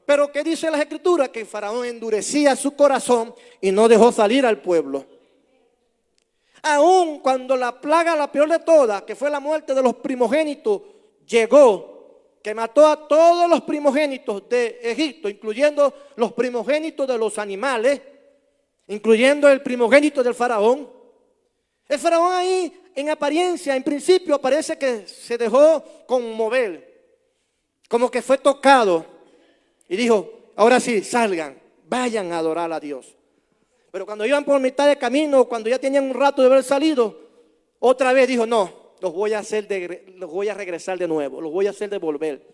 Pero ¿qué dice las Escrituras? Que el faraón endurecía su corazón y no dejó salir al pueblo. Aún cuando la plaga, la peor de todas, que fue la muerte de los primogénitos, llegó, que mató a todos los primogénitos de Egipto, incluyendo los primogénitos de los animales, incluyendo el primogénito del faraón. El faraón ahí, en apariencia, en principio, parece que se dejó conmover, como que fue tocado y dijo, ahora sí, salgan, vayan a adorar a Dios. Pero cuando iban por mitad de camino, cuando ya tenían un rato de haber salido, otra vez dijo, no, los voy a regresar de nuevo, los voy a hacer devolver.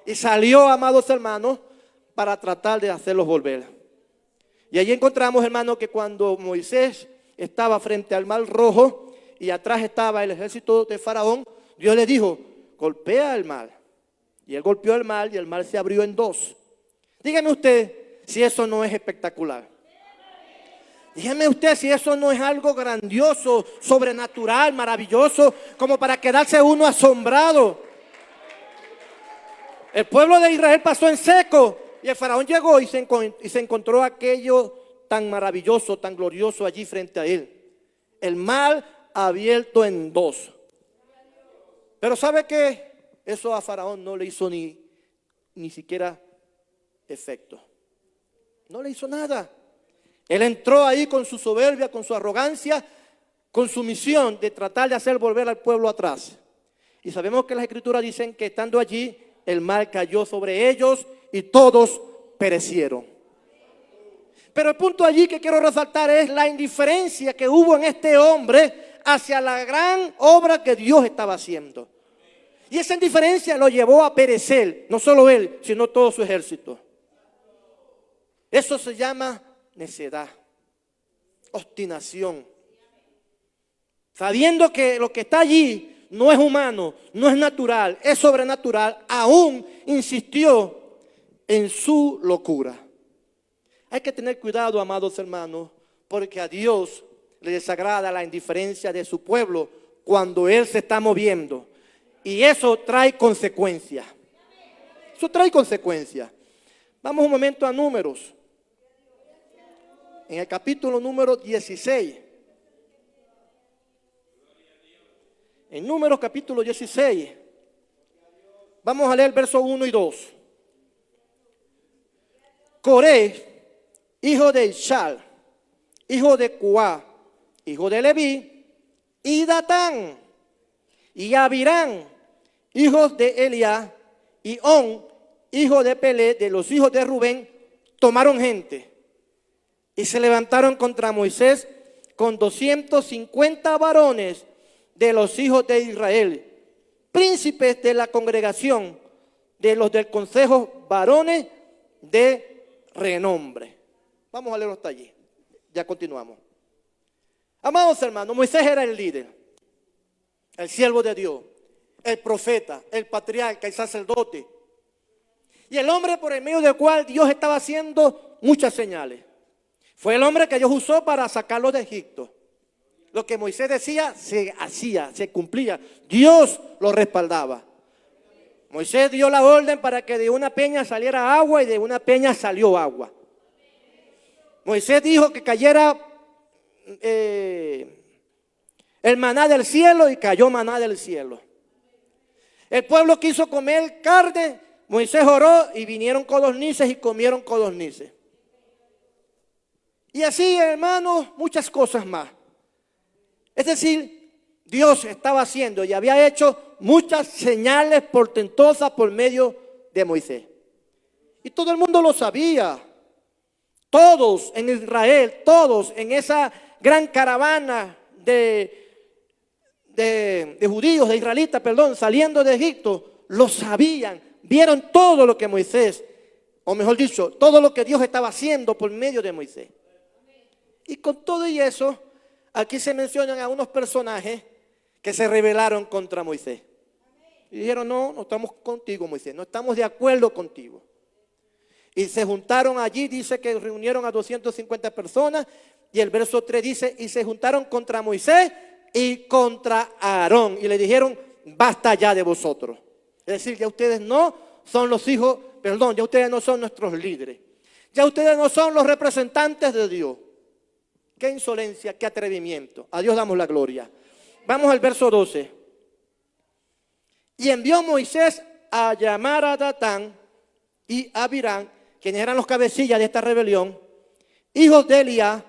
Y salió, amados hermanos, para tratar de hacerlos volver. Y allí encontramos, hermanos, que cuando Moisés estaba frente al mar rojo y atrás estaba el ejército de Faraón, Dios le dijo, golpea el mar. Y él golpeó el mar y el mar se abrió en dos. Dígame usted si eso no es espectacular. Dígame usted si eso no es algo grandioso, sobrenatural, maravilloso, como para quedarse uno asombrado. El pueblo de Israel pasó en seco y el faraón llegó y se encontró aquello tan maravilloso, tan glorioso allí frente a él. El mar abierto en dos. Pero ¿sabe qué? Eso a Faraón no le hizo ni siquiera efecto. No le hizo nada. Él entró ahí con su soberbia, con su arrogancia, con su misión de tratar de hacer volver al pueblo atrás. Y sabemos que las Escrituras dicen que estando allí, el mar cayó sobre ellos y todos perecieron. Pero el punto allí que quiero resaltar es la indiferencia que hubo en este hombre hacia la gran obra que Dios estaba haciendo. Y esa indiferencia lo llevó a perecer, no solo él, sino todo su ejército. Eso se llama necedad, obstinación. Sabiendo que lo que está allí no es humano, no es natural, es sobrenatural, aún insistió en su locura. Hay que tener cuidado, amados hermanos, porque a Dios le desagrada la indiferencia de su pueblo cuando Él se está moviendo. Y eso trae consecuencias. Eso trae consecuencias. Vamos un momento a Números. En el capítulo número 16. En Números capítulo 16. Vamos a leer versos 1 y 2. Coré, hijo de Ishal, hijo de Cuá, hijo de Leví, y Datán, y Abirán, hijos de Eliá, y On, hijo de Pelé, de los hijos de Rubén, tomaron gente y se levantaron contra Moisés con 250 varones de los hijos de Israel, príncipes de la congregación, de los del consejo, varones de renombre. Vamos a leerlo hasta allí, ya continuamos. Amados hermanos, Moisés era el líder, el siervo de Dios, el profeta, el patriarca, el sacerdote, y el hombre por el medio del cual Dios estaba haciendo muchas señales. Fue el hombre que Dios usó para sacarlos de Egipto. Lo que Moisés decía se hacía, se cumplía. Dios lo respaldaba. Moisés dio la orden para que de una peña saliera agua y de una peña salió agua. Moisés dijo que cayera el maná del cielo y cayó maná del cielo. El pueblo quiso comer carne, Moisés oró y vinieron codornices y comieron codornices. Y así, hermanos, muchas cosas más. Es decir, Dios estaba haciendo y había hecho muchas señales portentosas por medio de Moisés. Y todo el mundo lo sabía. Todos en Israel, todos en esa gran caravana de judíos, de israelitas, saliendo de Egipto, lo sabían vieron todo lo que Moisés, o mejor dicho, todo lo que Dios estaba haciendo por medio de Moisés. Y con todo y eso, aquí se mencionan a unos personajes que se rebelaron contra Moisés. Y dijeron, no estamos contigo, Moisés, no estamos de acuerdo contigo. Y se juntaron allí, dice que reunieron a 250 personas, y el verso 3 dice, y se juntaron contra Moisés y contra Aarón, y le dijeron, basta ya de vosotros. Es decir, ya ustedes no son los hijos, perdón, ya ustedes no son nuestros líderes. Ya ustedes no son los representantes de Dios. Qué insolencia, qué atrevimiento. A Dios damos la gloria. Vamos al verso 12. Y envió Moisés a llamar a Datán y a Abirán, quienes eran los cabecillas de esta rebelión, hijos de Eliab,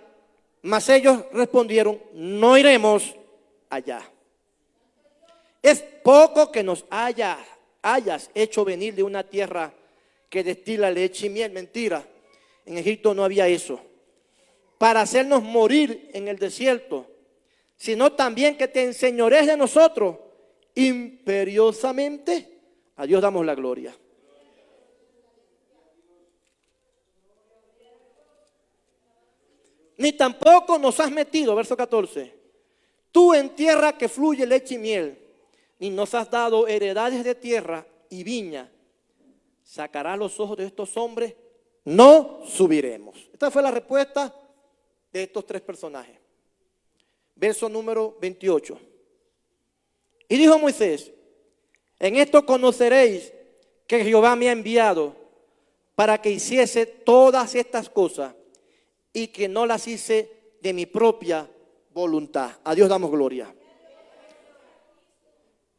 mas ellos respondieron, no iremos allá. Es poco que nos hayas hecho venir de una tierra que destila leche y miel. Mentira, en Egipto no había eso. Para hacernos morir en el desierto, sino también que te enseñorees de nosotros imperiosamente. A Dios damos la gloria. Ni tampoco nos has metido, verso 14, tú en tierra que fluye leche y miel, ni nos has dado heredades de tierra y viña. Sacarás los ojos de estos hombres, no subiremos. Esta fue la respuesta de estos tres personajes. Verso número 28. Y dijo Moisés, en esto conoceréis que Jehová me ha enviado para que hiciese todas estas cosas y que no las hice de mi propia voluntad. A Dios damos gloria.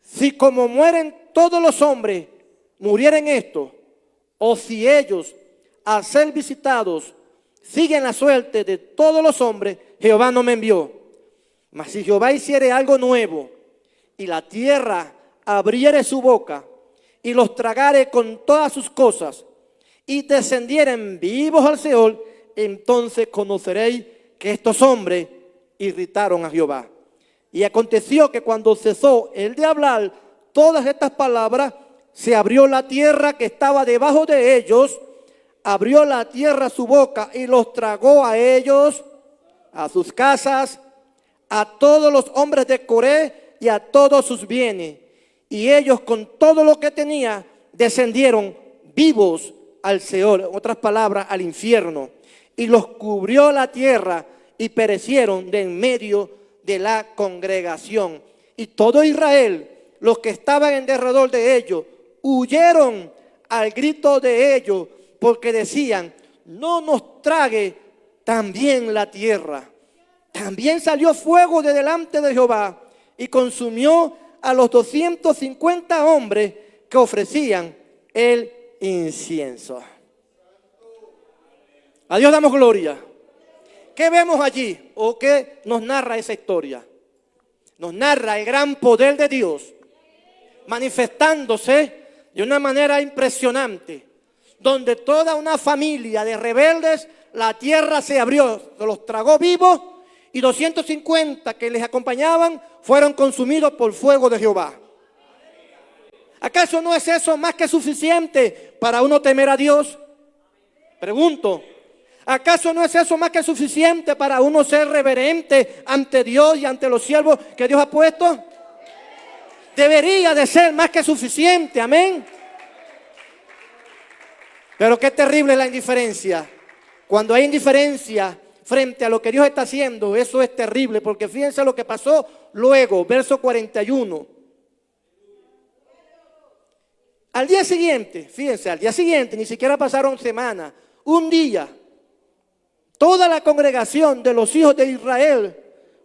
Si como mueren todos los hombres murieren esto, o si ellos al ser visitados siguen la suerte de todos los hombres, Jehová no me envió. Mas si Jehová hiciere algo nuevo y la tierra abriere su boca y los tragare con todas sus cosas y descendieren vivos al Seol, entonces conoceréis que estos hombres irritaron a Jehová. Y aconteció que cuando cesó él de hablar todas estas palabras, se abrió la tierra que estaba debajo de ellos, abrió la tierra su boca y los tragó a ellos, a sus casas, a todos los hombres de Coré y a todos sus bienes. Y ellos con todo lo que tenía descendieron vivos al Seol, en otras palabras, al infierno. Y los cubrió la tierra y perecieron de en medio de la congregación. Y todo Israel, los que estaban en derredor de ellos, huyeron al grito de ellos, porque decían, no nos trague también la tierra. También salió fuego de delante de Jehová y consumió a los 250 hombres que ofrecían el incienso. A Dios damos gloria. ¿Qué vemos allí? ¿O qué nos narra esa historia? Nos narra el gran poder de Dios manifestándose de una manera impresionante, donde toda una familia de rebeldes, la tierra se abrió, se los tragó vivos, y 250 que les acompañaban fueron consumidos por fuego de Jehová. ¿Acaso no es eso más que suficiente para uno temer a Dios? Pregunto, ¿acaso no es eso más que suficiente para uno ser reverente ante Dios y ante los siervos que Dios ha puesto? Debería de ser más que suficiente, amén. Pero qué terrible es la indiferencia. Cuando hay indiferencia frente a lo que Dios está haciendo, eso es terrible, porque fíjense lo que pasó luego, verso 41. Al día siguiente, fíjense, al día siguiente, ni siquiera pasaron semanas, un día, toda la congregación de los hijos de Israel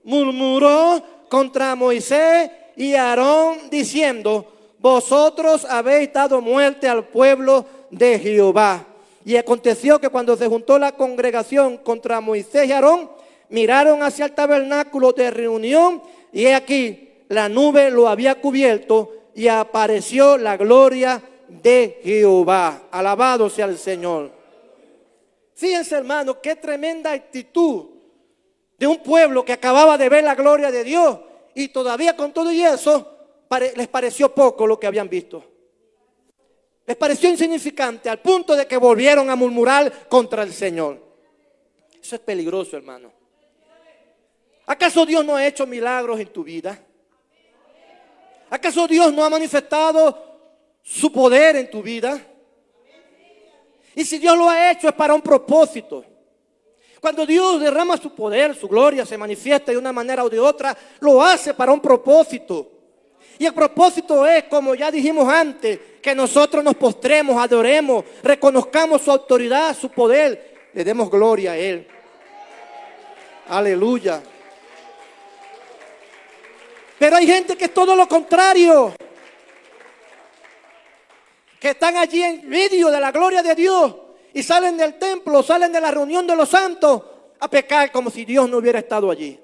murmuró contra Moisés y Aarón diciendo, vosotros habéis dado muerte al pueblo de Jehová. Y aconteció que cuando se juntó la congregación contra Moisés y Aarón, miraron hacia el tabernáculo de reunión y he aquí, la nube lo había cubierto y apareció la gloria de Jehová. Alabado sea el Señor. Fíjense, hermano, qué tremenda actitud de un pueblo que acababa de ver la gloria de Dios y todavía con todo y eso les pareció poco lo que habían visto. Les pareció insignificante al punto de que volvieron a murmurar contra el Señor. Eso es peligroso, hermano. ¿Acaso Dios no ha hecho milagros en tu vida? ¿Acaso Dios no ha manifestado su poder en tu vida? Y si Dios lo ha hecho es para un propósito. Cuando Dios derrama su poder, su gloria, se manifiesta de una manera o de otra, lo hace para un propósito. Y el propósito es, como ya dijimos antes, que nosotros nos postremos, adoremos, reconozcamos su autoridad, su poder, le demos gloria a Él. Aleluya. Pero hay gente que es todo lo contrario, que están allí en medio de la gloria de Dios y salen del templo, salen de la reunión de los santos a pecar como si Dios no hubiera estado allí,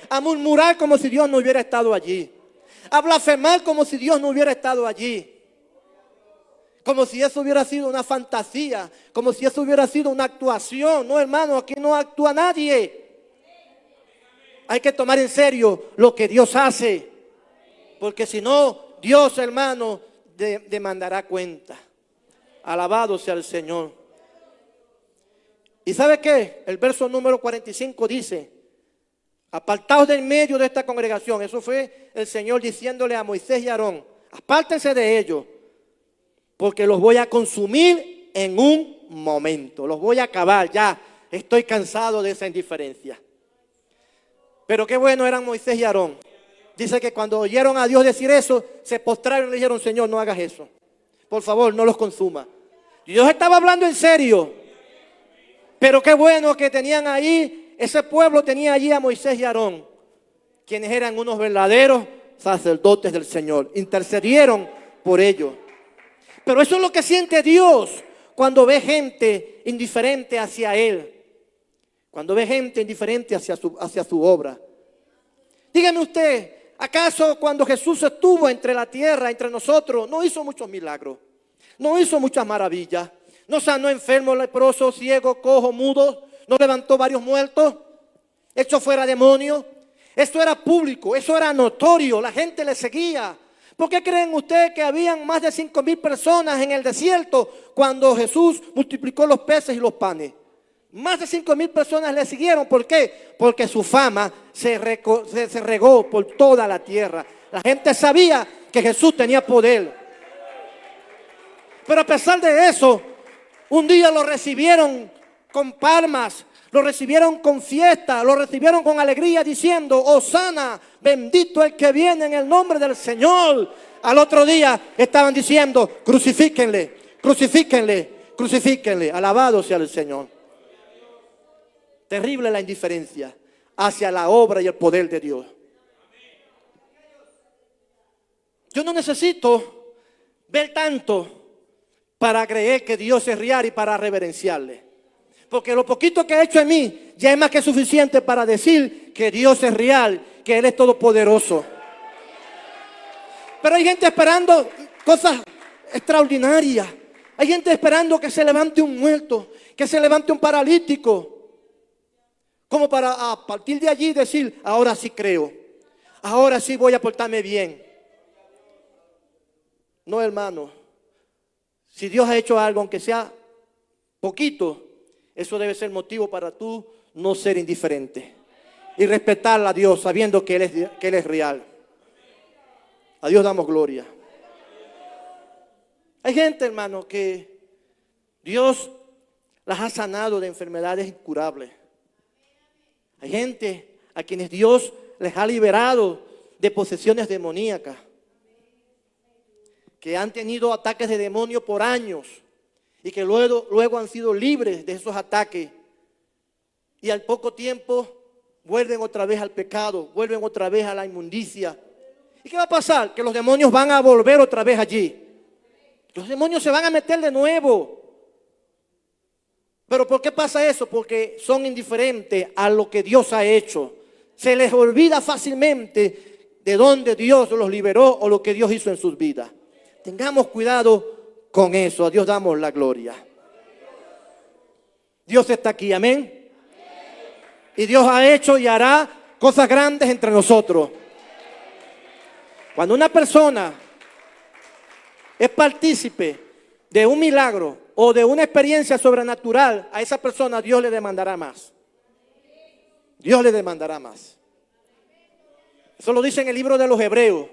a murmurar como si Dios no hubiera estado allí, a blasfemar como si Dios no hubiera estado allí, como si eso hubiera sido una fantasía, como si eso hubiera sido una actuación. No, hermano, aquí no actúa nadie. Hay que tomar en serio lo que Dios hace, porque si no, Dios, hermano, demandará cuenta. Alabado sea el Señor. ¿Y sabe qué? El verso número 45 dice: apartaos del medio de esta congregación. Eso fue el Señor diciéndole a Moisés y a Aarón: apártense de ellos, porque los voy a consumir en un momento. Los voy a acabar ya. Estoy cansado de esa indiferencia. Pero qué bueno eran Moisés y Aarón. Dice que cuando oyeron a Dios decir eso, se postraron y le dijeron: Señor, no hagas eso. Por favor, no los consuma. Dios estaba hablando en serio. Pero qué bueno que tenían ahí, ese pueblo tenía allí a Moisés y Aarón, quienes eran unos verdaderos sacerdotes del Señor. Intercedieron por ellos. Pero eso es lo que siente Dios cuando ve gente indiferente hacia Él. Cuando ve gente indiferente hacia su obra. Dígame usted, ¿acaso cuando Jesús estuvo entre la tierra, entre nosotros, no hizo muchos milagros? No hizo muchas maravillas. No sanó enfermos, leprosos, ciegos, cojos, mudos. No levantó varios muertos. Echó fuera demonios. Eso era público, eso era notorio. La gente le seguía. ¿Por qué creen ustedes que habían más de 5,000 personas en el desierto cuando Jesús multiplicó los peces y los panes? Más de 5,000 personas le siguieron. ¿Por qué? Porque su fama se regó por toda la tierra. La gente sabía que Jesús tenía poder. Pero a pesar de eso, un día lo recibieron con palmas, lo recibieron con fiesta, lo recibieron con alegría diciendo: Hosana, bendito el que viene en el nombre del Señor. Al otro día estaban diciendo: crucifíquenle, crucifíquenle, crucifíquenle. Alabado sea el Señor. Terrible la indiferencia hacia la obra y el poder de Dios. Yo no necesito ver tanto para creer que Dios es real y para reverenciarle. Porque lo poquito que ha hecho en mí ya es más que suficiente para decir que Dios es real, que Él es todopoderoso. Pero hay gente esperando cosas extraordinarias. Hay gente esperando que se levante un muerto, que se levante un paralítico. Como para a partir de allí decir: ahora sí creo, ahora sí voy a portarme bien. No, hermano. Si Dios ha hecho algo, aunque sea poquito, eso debe ser motivo para tú no ser indiferente y respetar a Dios sabiendo que Él es real. A Dios damos gloria. Hay gente, hermano, que Dios las ha sanado de enfermedades incurables. Hay gente a quienes Dios les ha liberado de posesiones demoníacas, que han tenido ataques de demonio por años y que luego han sido libres de esos ataques. Y al poco tiempo vuelven otra vez al pecado, vuelven otra vez a la inmundicia. ¿Y qué va a pasar? Que los demonios van a volver otra vez allí. Los demonios se van a meter de nuevo. ¿Pero por qué pasa eso? Porque son indiferentes a lo que Dios ha hecho. Se les olvida fácilmente de dónde Dios los liberó o lo que Dios hizo en sus vidas. Tengamos cuidado con eso. A Dios damos la gloria. Dios está aquí, amén. Y Dios ha hecho y hará cosas grandes entre nosotros. Cuando una persona es partícipe de un milagro o de una experiencia sobrenatural, a esa persona Dios le demandará más. Dios le demandará más. Eso lo dice en el libro de los Hebreos.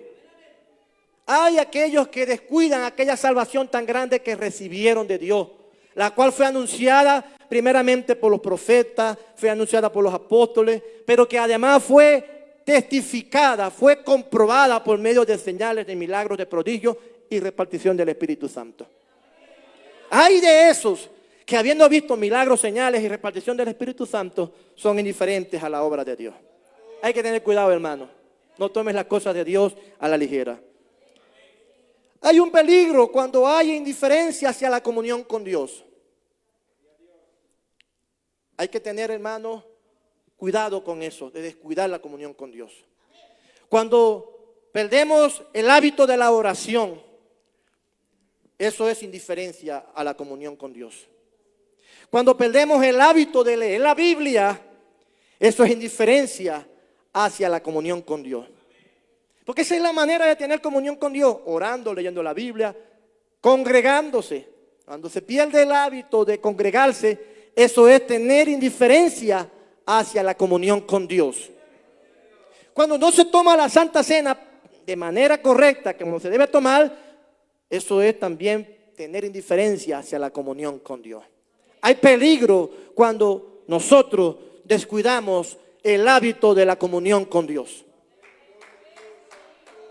Hay aquellos que descuidan aquella salvación tan grande que recibieron de Dios, la cual fue anunciada primeramente por los profetas, fue anunciada por los apóstoles, pero que además fue testificada, fue comprobada por medio de señales, de milagros, de prodigios y repartición del Espíritu Santo. Hay de esos que, habiendo visto milagros, señales y repartición del Espíritu Santo, son indiferentes a la obra de Dios. Hay que tener cuidado, hermano. No tomes las cosas de Dios a la ligera. Hay un peligro cuando hay indiferencia hacia la comunión con Dios. Hay que tener, hermano, cuidado con eso, de descuidar la comunión con Dios. Cuando perdemos el hábito de la oración, eso es indiferencia a la comunión con Dios. Cuando perdemos el hábito de leer la Biblia, eso es indiferencia hacia la comunión con Dios. Porque esa es la manera de tener comunión con Dios, orando, leyendo la Biblia, congregándose. Cuando se pierde el hábito de congregarse, eso es tener indiferencia hacia la comunión con Dios. Cuando no se toma la Santa Cena de manera correcta, como se debe tomar, eso es también tener indiferencia hacia la comunión con Dios. Hay peligro cuando nosotros descuidamos el hábito de la comunión con Dios.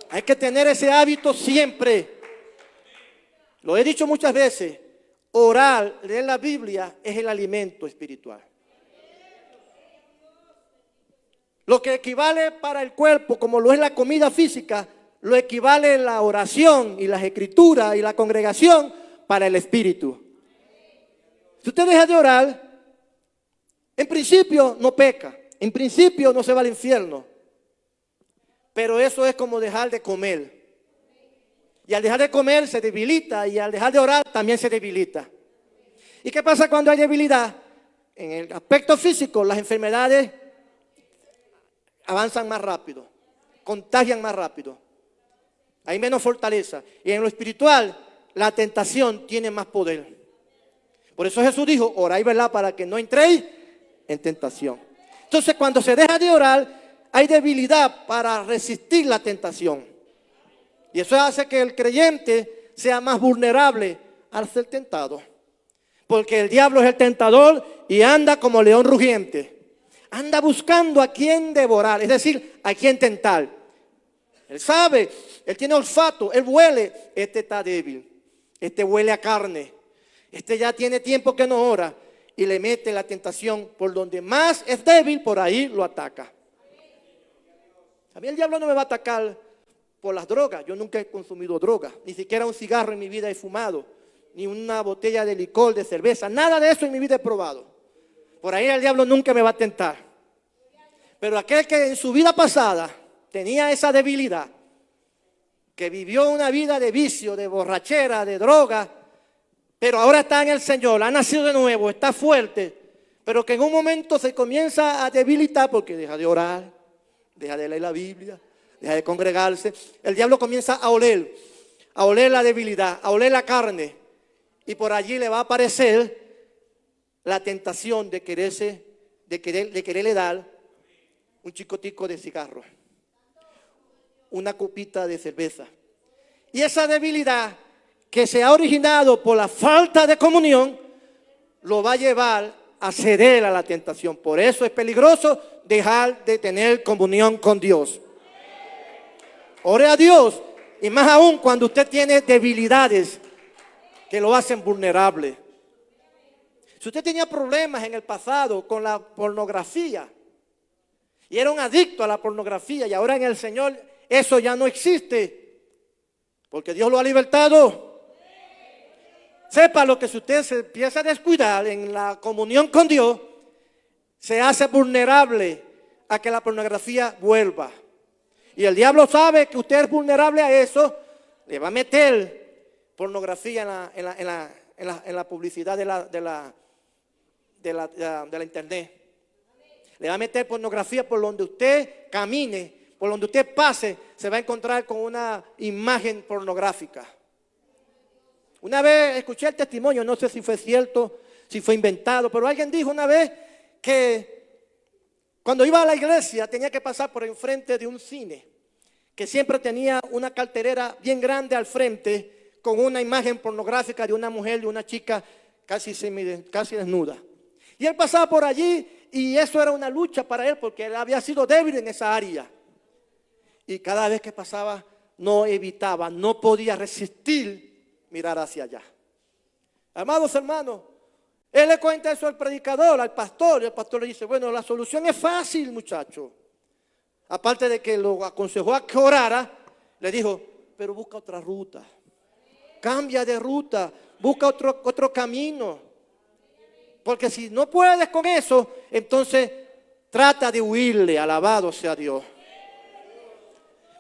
Hay que tener ese hábito siempre. Lo he dicho muchas veces. Orar, leer la Biblia es el alimento espiritual. Lo que equivale para el cuerpo, como lo es la comida física, lo equivale la oración y las escrituras y la congregación para el espíritu. Si usted deja de orar, en principio no peca, en principio no se va al infierno. Pero eso es como dejar de comer. Y al dejar de comer se debilita, y al dejar de orar también se debilita. ¿Y qué pasa cuando hay debilidad? En el aspecto físico, las enfermedades avanzan más rápido, contagian más rápido. Hay menos fortaleza. Y en lo espiritual, la tentación tiene más poder. Por eso Jesús dijo, orad, ¿verdad?, para que no entréis en tentación. Entonces, cuando se deja de orar, hay debilidad para resistir la tentación. Y eso hace que el creyente sea más vulnerable al ser tentado. Porque el diablo es el tentador y anda como león rugiente. Anda buscando a quien devorar, es decir, a quien tentar. Él sabe, él tiene olfato, él huele. Este está débil, este huele a carne, este ya tiene tiempo que no ora. Y le mete la tentación por donde más es débil, por ahí lo ataca. A mí el diablo no me va a atacar por las drogas. Yo nunca he consumido drogas. Ni siquiera un cigarro en mi vida he fumado. Ni una botella de licor, de cerveza. Nada de eso en mi vida he probado. Por ahí el diablo nunca me va a tentar. Pero aquel que en su vida pasada tenía esa debilidad, que vivió una vida de vicio, de borrachera, de droga, pero ahora está en el Señor, ha nacido de nuevo, está fuerte, pero que en un momento se comienza a debilitar porque deja de orar, deja de leer la Biblia, deja de congregarse. El diablo comienza a oler la debilidad, a oler la carne. Y por allí le va a aparecer la tentación de quererle dar un chicotico de cigarro, una copita de cerveza. Y esa debilidad que se ha originado por la falta de comunión lo va a llevar a ceder a la tentación. Por eso es peligroso dejar de tener comunión con Dios. Ore a Dios, y más aún cuando usted tiene debilidades que lo hacen vulnerable. Si usted tenía problemas en el pasado con la pornografía y era un adicto a la pornografía, y ahora en el Señor eso ya no existe, porque Dios lo ha libertado. Sepa lo que si usted se empieza a descuidar en la comunión con Dios, se hace vulnerable a que la pornografía vuelva. Y el diablo sabe que usted es vulnerable a eso, le va a meter pornografía en la publicidad de la internet. Le va a meter pornografía por donde usted camine, por donde usted pase, se va a encontrar con una imagen pornográfica. Una vez escuché el testimonio, no sé si fue cierto, si fue inventado, pero alguien dijo una vez que cuando iba a la iglesia tenía que pasar por enfrente de un cine, que siempre tenía una cartelera bien grande al frente con una imagen pornográfica de una mujer, de una chica casi desnuda. Y él pasaba por allí y eso era una lucha para él porque él había sido débil en esa área. Y cada vez que pasaba no evitaba, no podía resistir mirar hacia allá. Amados hermanos, él le cuenta eso al predicador, al pastor, y el pastor le dice, bueno, la solución es fácil, muchacho. Aparte de que lo aconsejó a que orara, le dijo, pero busca otra ruta. Cambia de ruta, busca otro camino. Porque si no puedes con eso, entonces trata de huirle, alabado sea Dios.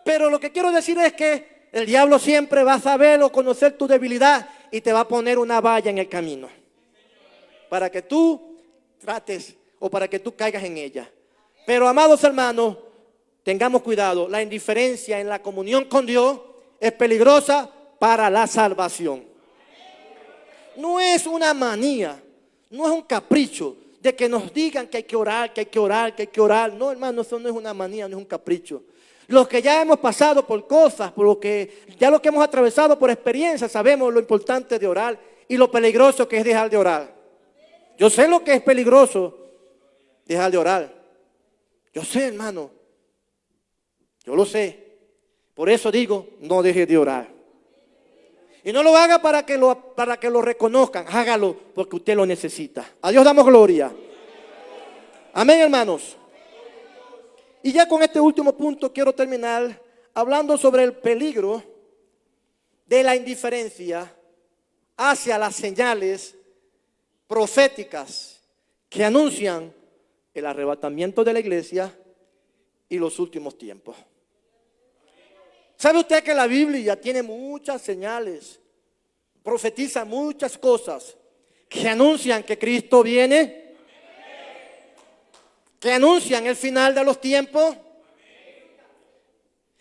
Pero lo que quiero decir es que el diablo siempre va a saber o conocer tu debilidad y te va a poner una valla en el camino. Para que tú trates o para que tú caigas en ella. Pero amados hermanos, tengamos cuidado. La indiferencia en la comunión con Dios es peligrosa para la salvación. No es una manía, no es un capricho de que nos digan que hay que orar, que hay que orar, que hay que orar. No, hermano, eso no es una manía, no es un capricho. Los que ya hemos pasado por cosas, por lo que hemos atravesado por experiencia, sabemos lo importante de orar y lo peligroso que es dejar de orar. Yo sé lo que es peligroso dejar de orar. Yo sé, hermano. Yo lo sé. Por eso digo, no deje de orar. Y no lo haga para que lo reconozcan. Hágalo porque usted lo necesita. A Dios damos gloria. Amén, hermanos. Y ya con este último punto quiero terminar hablando sobre el peligro de la indiferencia hacia las señales proféticas que anuncian el arrebatamiento de la iglesia y los últimos tiempos. ¿Sabe usted que la Biblia tiene muchas señales? Profetiza muchas cosas que anuncian que Cristo viene, que anuncian el final de los tiempos,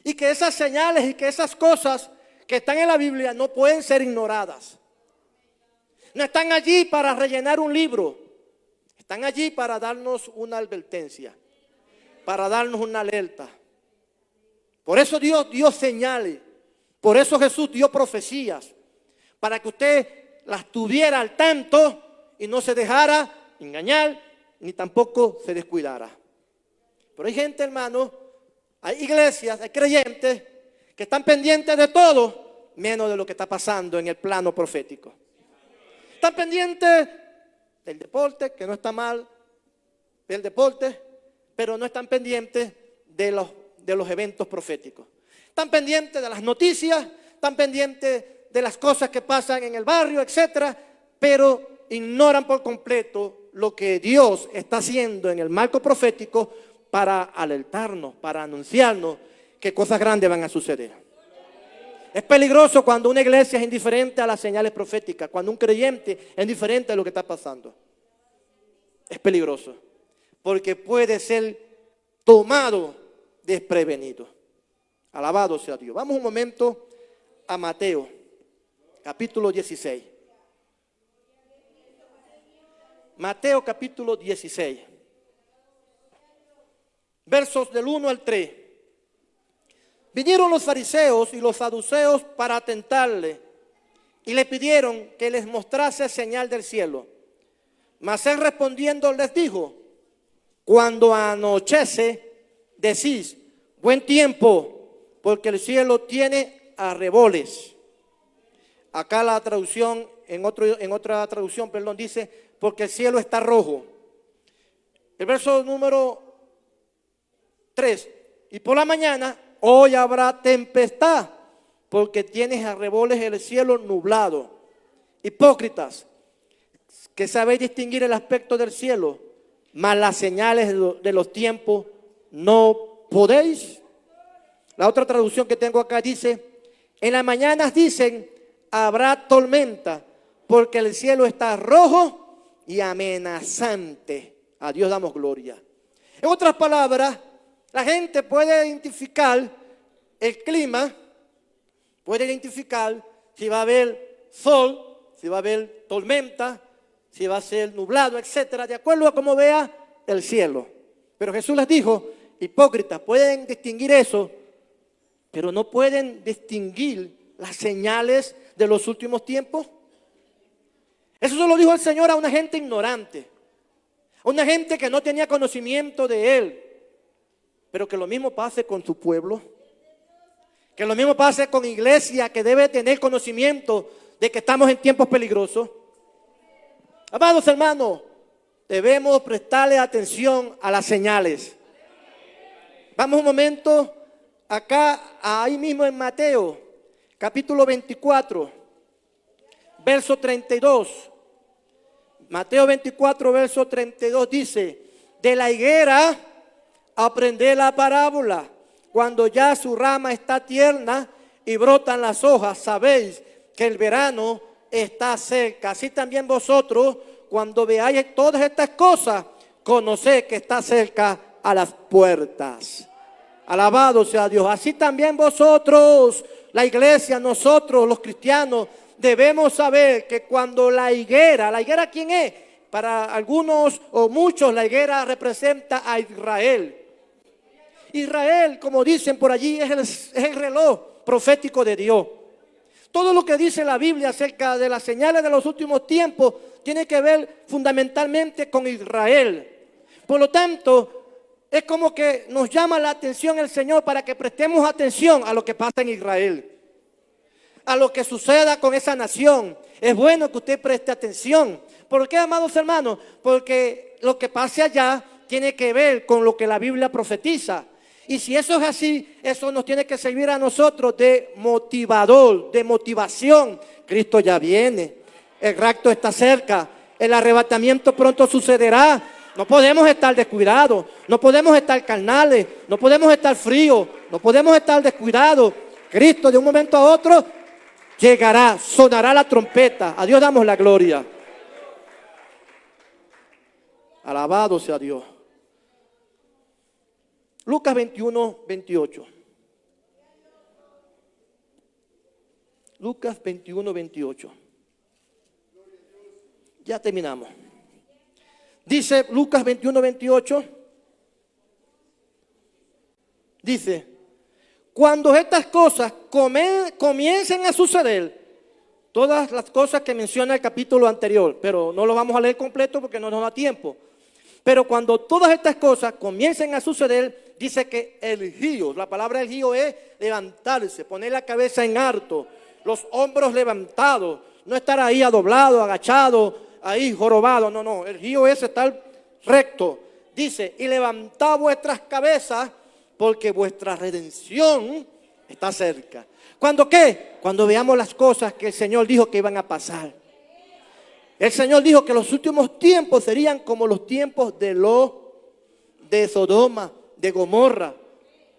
y que esas señales y que esas cosas que están en la Biblia no pueden ser ignoradas. No están allí para rellenar un libro, están allí para darnos una advertencia, para darnos una alerta. Por eso Dios dio señales, por eso Jesús dio profecías, para que usted las tuviera al tanto y no se dejara engañar, ni tampoco se descuidara. Pero hay gente, hermano, hay iglesias, hay creyentes que están pendientes de todo, menos de lo que está pasando en el plano profético. Están pendientes del deporte, que no está mal, del deporte, pero no están pendientes de los eventos proféticos. Están pendientes de las noticias, están pendientes de las cosas que pasan en el barrio, etcétera, pero ignoran por completo lo que Dios está haciendo en el marco profético para alertarnos, para anunciarnos que cosas grandes van a suceder. Es peligroso cuando una iglesia es indiferente a las señales proféticas, cuando un creyente es indiferente a lo que está pasando. Es peligroso, porque puede ser tomado desprevenido. Alabado sea Dios. Vamos un momento a Mateo, capítulo 16. Mateo capítulo 16. Versos del 1 al 3. Vinieron los fariseos y los saduceos para tentarle y le pidieron que les mostrase señal del cielo. Mas él respondiendo les dijo: cuando anochece, decís, buen tiempo, porque el cielo tiene arreboles. Acá la traducción, en otra traducción, dice, porque el cielo está rojo. El verso número 3. Y por la mañana, hoy habrá tempestad, porque tienes arreboles el cielo nublado. Hipócritas, que sabéis distinguir el aspecto del cielo, mas las señales de los tiempos no podéis. La otra traducción que tengo acá dice: en las mañanas dicen, habrá tormenta, porque el cielo está rojo y amenazante. A Dios damos gloria. En otras palabras, la gente puede identificar el clima, puede identificar si va a haber sol, si va a haber tormenta, si va a ser nublado, etcétera, de acuerdo a cómo vea el cielo. Pero Jesús les dijo, hipócritas, pueden distinguir eso, pero no pueden distinguir las señales de los últimos tiempos. Eso se lo dijo el Señor a una gente ignorante, a una gente que no tenía conocimiento de Él. Pero que lo mismo pase con su pueblo, que lo mismo pase con iglesia que debe tener conocimiento de que estamos en tiempos peligrosos. Amados hermanos, debemos prestarle atención a las señales. Vamos un momento acá, ahí mismo en Mateo, capítulo 24, verso 32. Mateo 24, verso 32 dice, de la higuera aprended la parábola. Cuando ya su rama está tierna y brotan las hojas, sabéis que el verano está cerca. Así también vosotros, cuando veáis todas estas cosas, conoced que está cerca a las puertas. Alabado sea Dios. Así también vosotros, la iglesia, nosotros los cristianos, debemos saber que cuando la higuera ¿quién es? Para algunos o muchos la higuera representa a Israel. Israel, como dicen por allí, es el reloj profético de Dios. Todo lo que dice la Biblia acerca de las señales de los últimos tiempos tiene que ver fundamentalmente con Israel. Por lo tanto, es como que nos llama la atención el Señor para que prestemos atención a lo que pasa en Israel, a lo que suceda con esa nación. Es bueno que usted preste atención. ¿Por qué, amados hermanos? Porque lo que pase allá tiene que ver con lo que la Biblia profetiza. Y si eso es así, eso nos tiene que servir a nosotros de motivador, de motivación. Cristo ya viene, el rapto está cerca, el arrebatamiento pronto sucederá. No podemos estar descuidados, no podemos estar carnales, no podemos estar fríos, no podemos estar descuidados. Cristo de un momento a otro llegará, sonará la trompeta. A Dios damos la gloria. Alabado sea Dios. Lucas 21, 28. Lucas 21, 28. Ya terminamos. Dice Lucas 21, 28. Dice, cuando estas cosas comiencen a suceder, todas las cosas que menciona el capítulo anterior, pero no lo vamos a leer completo porque no nos da tiempo. Pero cuando todas estas cosas comiencen a suceder, dice que el gío, la palabra el gío es levantarse, poner la cabeza en alto, los hombros levantados, no estar ahí adoblado, agachado, ahí jorobado, no, el gío es estar recto. Dice, y levantad vuestras cabezas porque vuestra redención está cerca. ¿Cuándo qué? Cuando veamos las cosas que el Señor dijo que iban a pasar. El Señor dijo que los últimos tiempos serían como los tiempos de Sodoma, de Gomorra.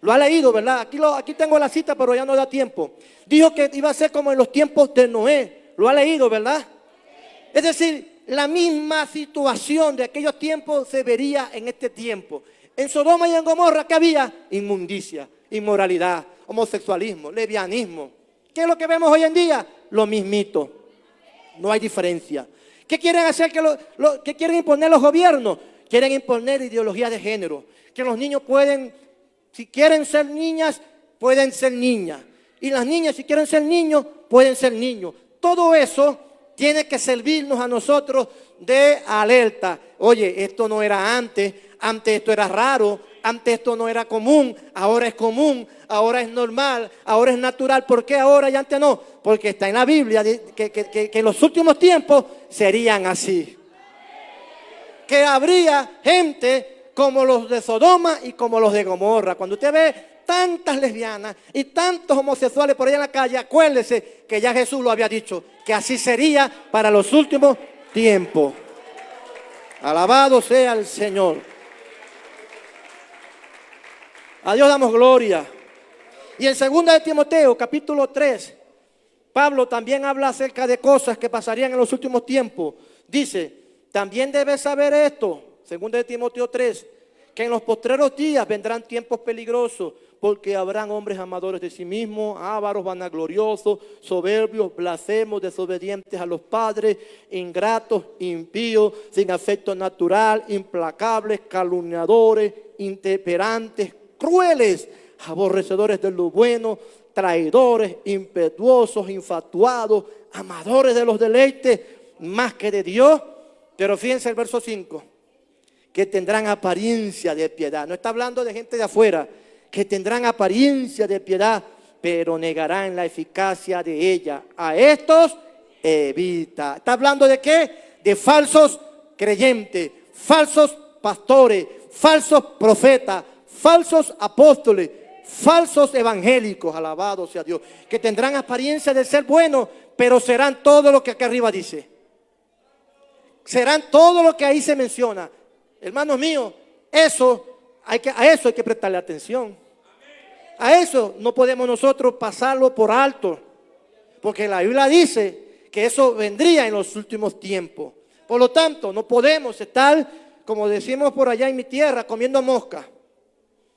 Lo ha leído, ¿verdad? Aquí tengo la cita, pero ya no da tiempo. Dijo que iba a ser como en los tiempos de Noé. Lo ha leído, ¿verdad? Es decir, la misma situación de aquellos tiempos se vería en este tiempo. En Sodoma y en Gomorra, ¿qué había? Inmundicia, inmoralidad, homosexualismo, lesbianismo. ¿Qué es lo que vemos hoy en día? Lo mismito. No hay diferencia. ¿Qué quieren hacer? ¿Qué quieren imponer los gobiernos? Quieren imponer ideología de género. Que los niños pueden, si quieren ser niñas, pueden ser niñas. Y las niñas, si quieren ser niños, pueden ser niños. Todo eso tiene que servirnos a nosotros de alerta. Oye, esto no era antes esto era raro, antes esto no era común, ahora es común, ahora es normal, ahora es natural. ¿Por qué ahora y antes no? Porque está en la Biblia que en los últimos tiempos serían así. Que habría gente como los de Sodoma y como los de Gomorra. Cuando usted ve tantas lesbianas y tantos homosexuales por ahí en la calle, acuérdese que ya Jesús lo había dicho, que así sería para los últimos tiempos. Alabado sea el Señor. A Dios damos gloria. Y en 2 de Timoteo, capítulo 3, Pablo también habla acerca de cosas que pasarían en los últimos tiempos. Dice, también debes saber esto, 2 de Timoteo 3, que en los postreros días vendrán tiempos peligrosos, porque habrán hombres amadores de sí mismos, ávaros, vanagloriosos, soberbios, blasfemos, desobedientes a los padres, ingratos, impíos, sin afecto natural, implacables, calumniadores, intemperantes, crueles, aborrecedores de lo bueno, traidores, impetuosos, infatuados, amadores de los deleites más que de Dios. Pero fíjense el verso 5, que tendrán apariencia de piedad. No está hablando de gente de afuera, que tendrán apariencia de piedad, pero negarán la eficacia de ella. A estos evita. ¿Está hablando de qué? De falsos creyentes, falsos pastores, falsos profetas, falsos apóstoles, falsos evangélicos, alabado sea Dios, que tendrán apariencia de ser buenos, pero serán todo lo que acá arriba dice. Serán todo lo que ahí se menciona. Hermanos míos, a eso hay que prestarle atención. A eso no podemos nosotros pasarlo por alto, porque la Biblia dice que eso vendría en los últimos tiempos. Por lo tanto, no podemos estar, como decimos por allá en mi tierra, comiendo mosca.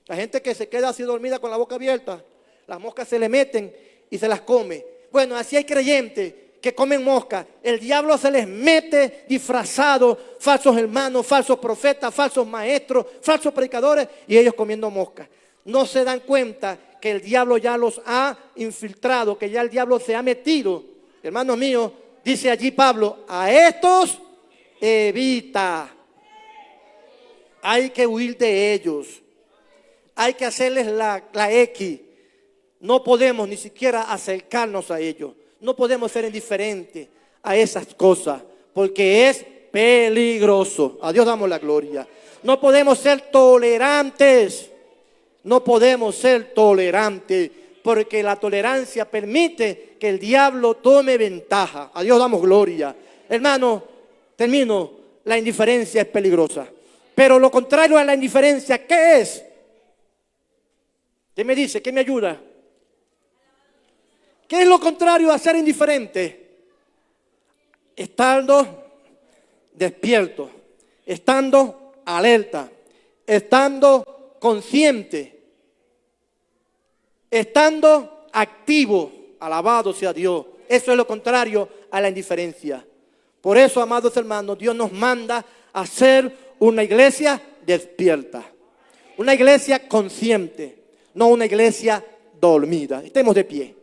La gente que se queda así dormida con la boca abierta, las moscas se le meten y se las come. Bueno, así hay creyentes que comen mosca. El diablo se les mete disfrazado, falsos hermanos, falsos profetas, falsos maestros, falsos predicadores, y ellos comiendo mosca. No se dan cuenta que el diablo ya los ha infiltrado, que ya el diablo se ha metido. Hermanos míos, dice allí Pablo, a estos evita. Hay que huir de ellos. Hay que hacerles la X. No podemos ni siquiera acercarnos a ellos. No podemos ser indiferentes a esas cosas, porque es peligroso. A Dios damos la gloria. No podemos ser tolerantes. No podemos ser tolerantes, porque la tolerancia permite que el diablo tome ventaja. A Dios damos gloria. Hermano, termino. La indiferencia es peligrosa. Pero lo contrario a la indiferencia, ¿qué es? ¿Qué me dice? ¿Qué me ayuda? ¿Qué es lo contrario a ser indiferente? Estando despierto, estando alerta, estando consciente, estando activo. Alabado sea Dios. Eso es lo contrario a la indiferencia. Por eso, amados hermanos, Dios nos manda a ser una iglesia despierta, una iglesia consciente, no una iglesia dormida. Estemos de pie.